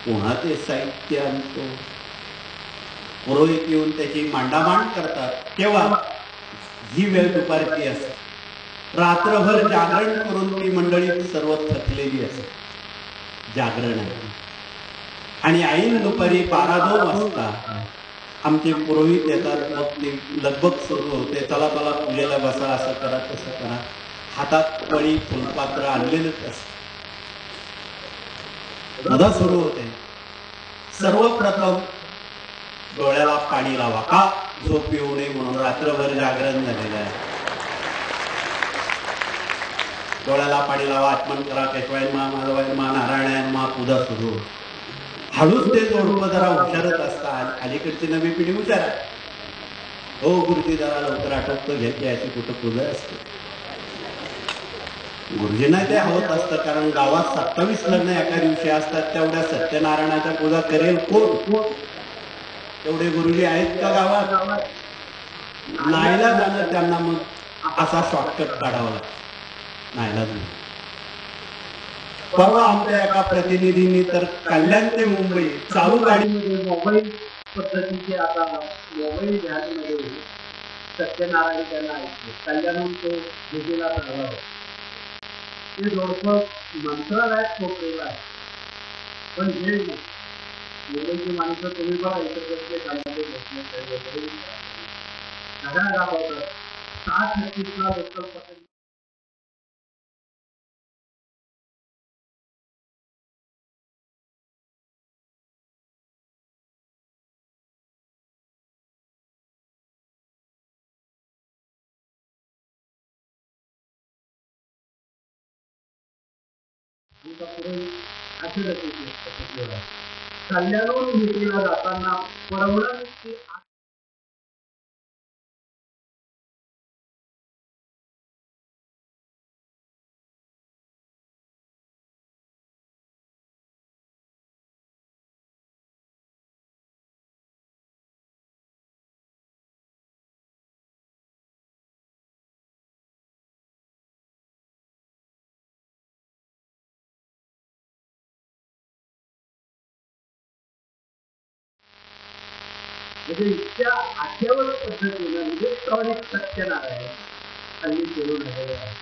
पुन्हा ते साहित्य आणतो. पुरोहित येऊन त्याची मांडामांड करतात. केव्हा? ही वेळ दुपारची असते. रात्रभर जागरण करून ती मंडळी सर्व थकलेली असते, जागरण आहे. आणि ऐन दुपारी 12-2 वाजता आमचे पुरोहित येतात. मग ती लगबग सुरू होते. चला चला पूजेला बसा, असं करा तसं करा. हातात पळी फुलपात्र आणलेलंच असतं. पूजा सुरू होते. सर्वप्रथम डोळ्याला पाणी लावा. का? झोप येऊ नये म्हणून. रात्रभर जागरण झालेलं आहे. डोळ्याला पाणी लावा, आचमन करा, केशवायन मा, माधवायन मा, नारायणायन मा, पूजा सुरू. हळूच ते जोडपं जरा हुशारच असतात. अलीकडची नवी पिढी हुशार आहे. हो गुरुजी जरा लवकर आटोपतो घ्यायची, अशी कुठं पूजा असते. गुरुजींना ते हवत असतं, कारण गावात 27 लग्न एका दिवशी असतात. तेवढ्या सत्यनारायणाच्या पूजा करेल कोण? तेवढे गुरुजी आहेत का गावात? नाहीला जाणं त्यांना मग असा शॉर्टकट काढावा लागतो. नाहीला जाणं. परवा आमच्या एका प्रतिनिधींनी तर कल्याण ते मुंबई चालू गाडीमध्ये मोबाईल पद्धतीचे, आता मोबाईल व्हॅनमध्ये सत्यनारायण त्यांना ऐकले. कल्याणहून तो दिल्लीला चालला होता. ते जोडपं मंत्रालयात पोहोचलेलं आहे. पण हे मुंबईची माणसं तुम्ही बघा इतर सगळ्या गावात 60-35 लोक कल्याणहून दिल्लीला जाताना परवडत
म्हणजे इतक्या आठ्यावर पद्धतीनं इलेक्ट्रॉनिक सत्यनारायण हल्ली फिरून आलेले आहे.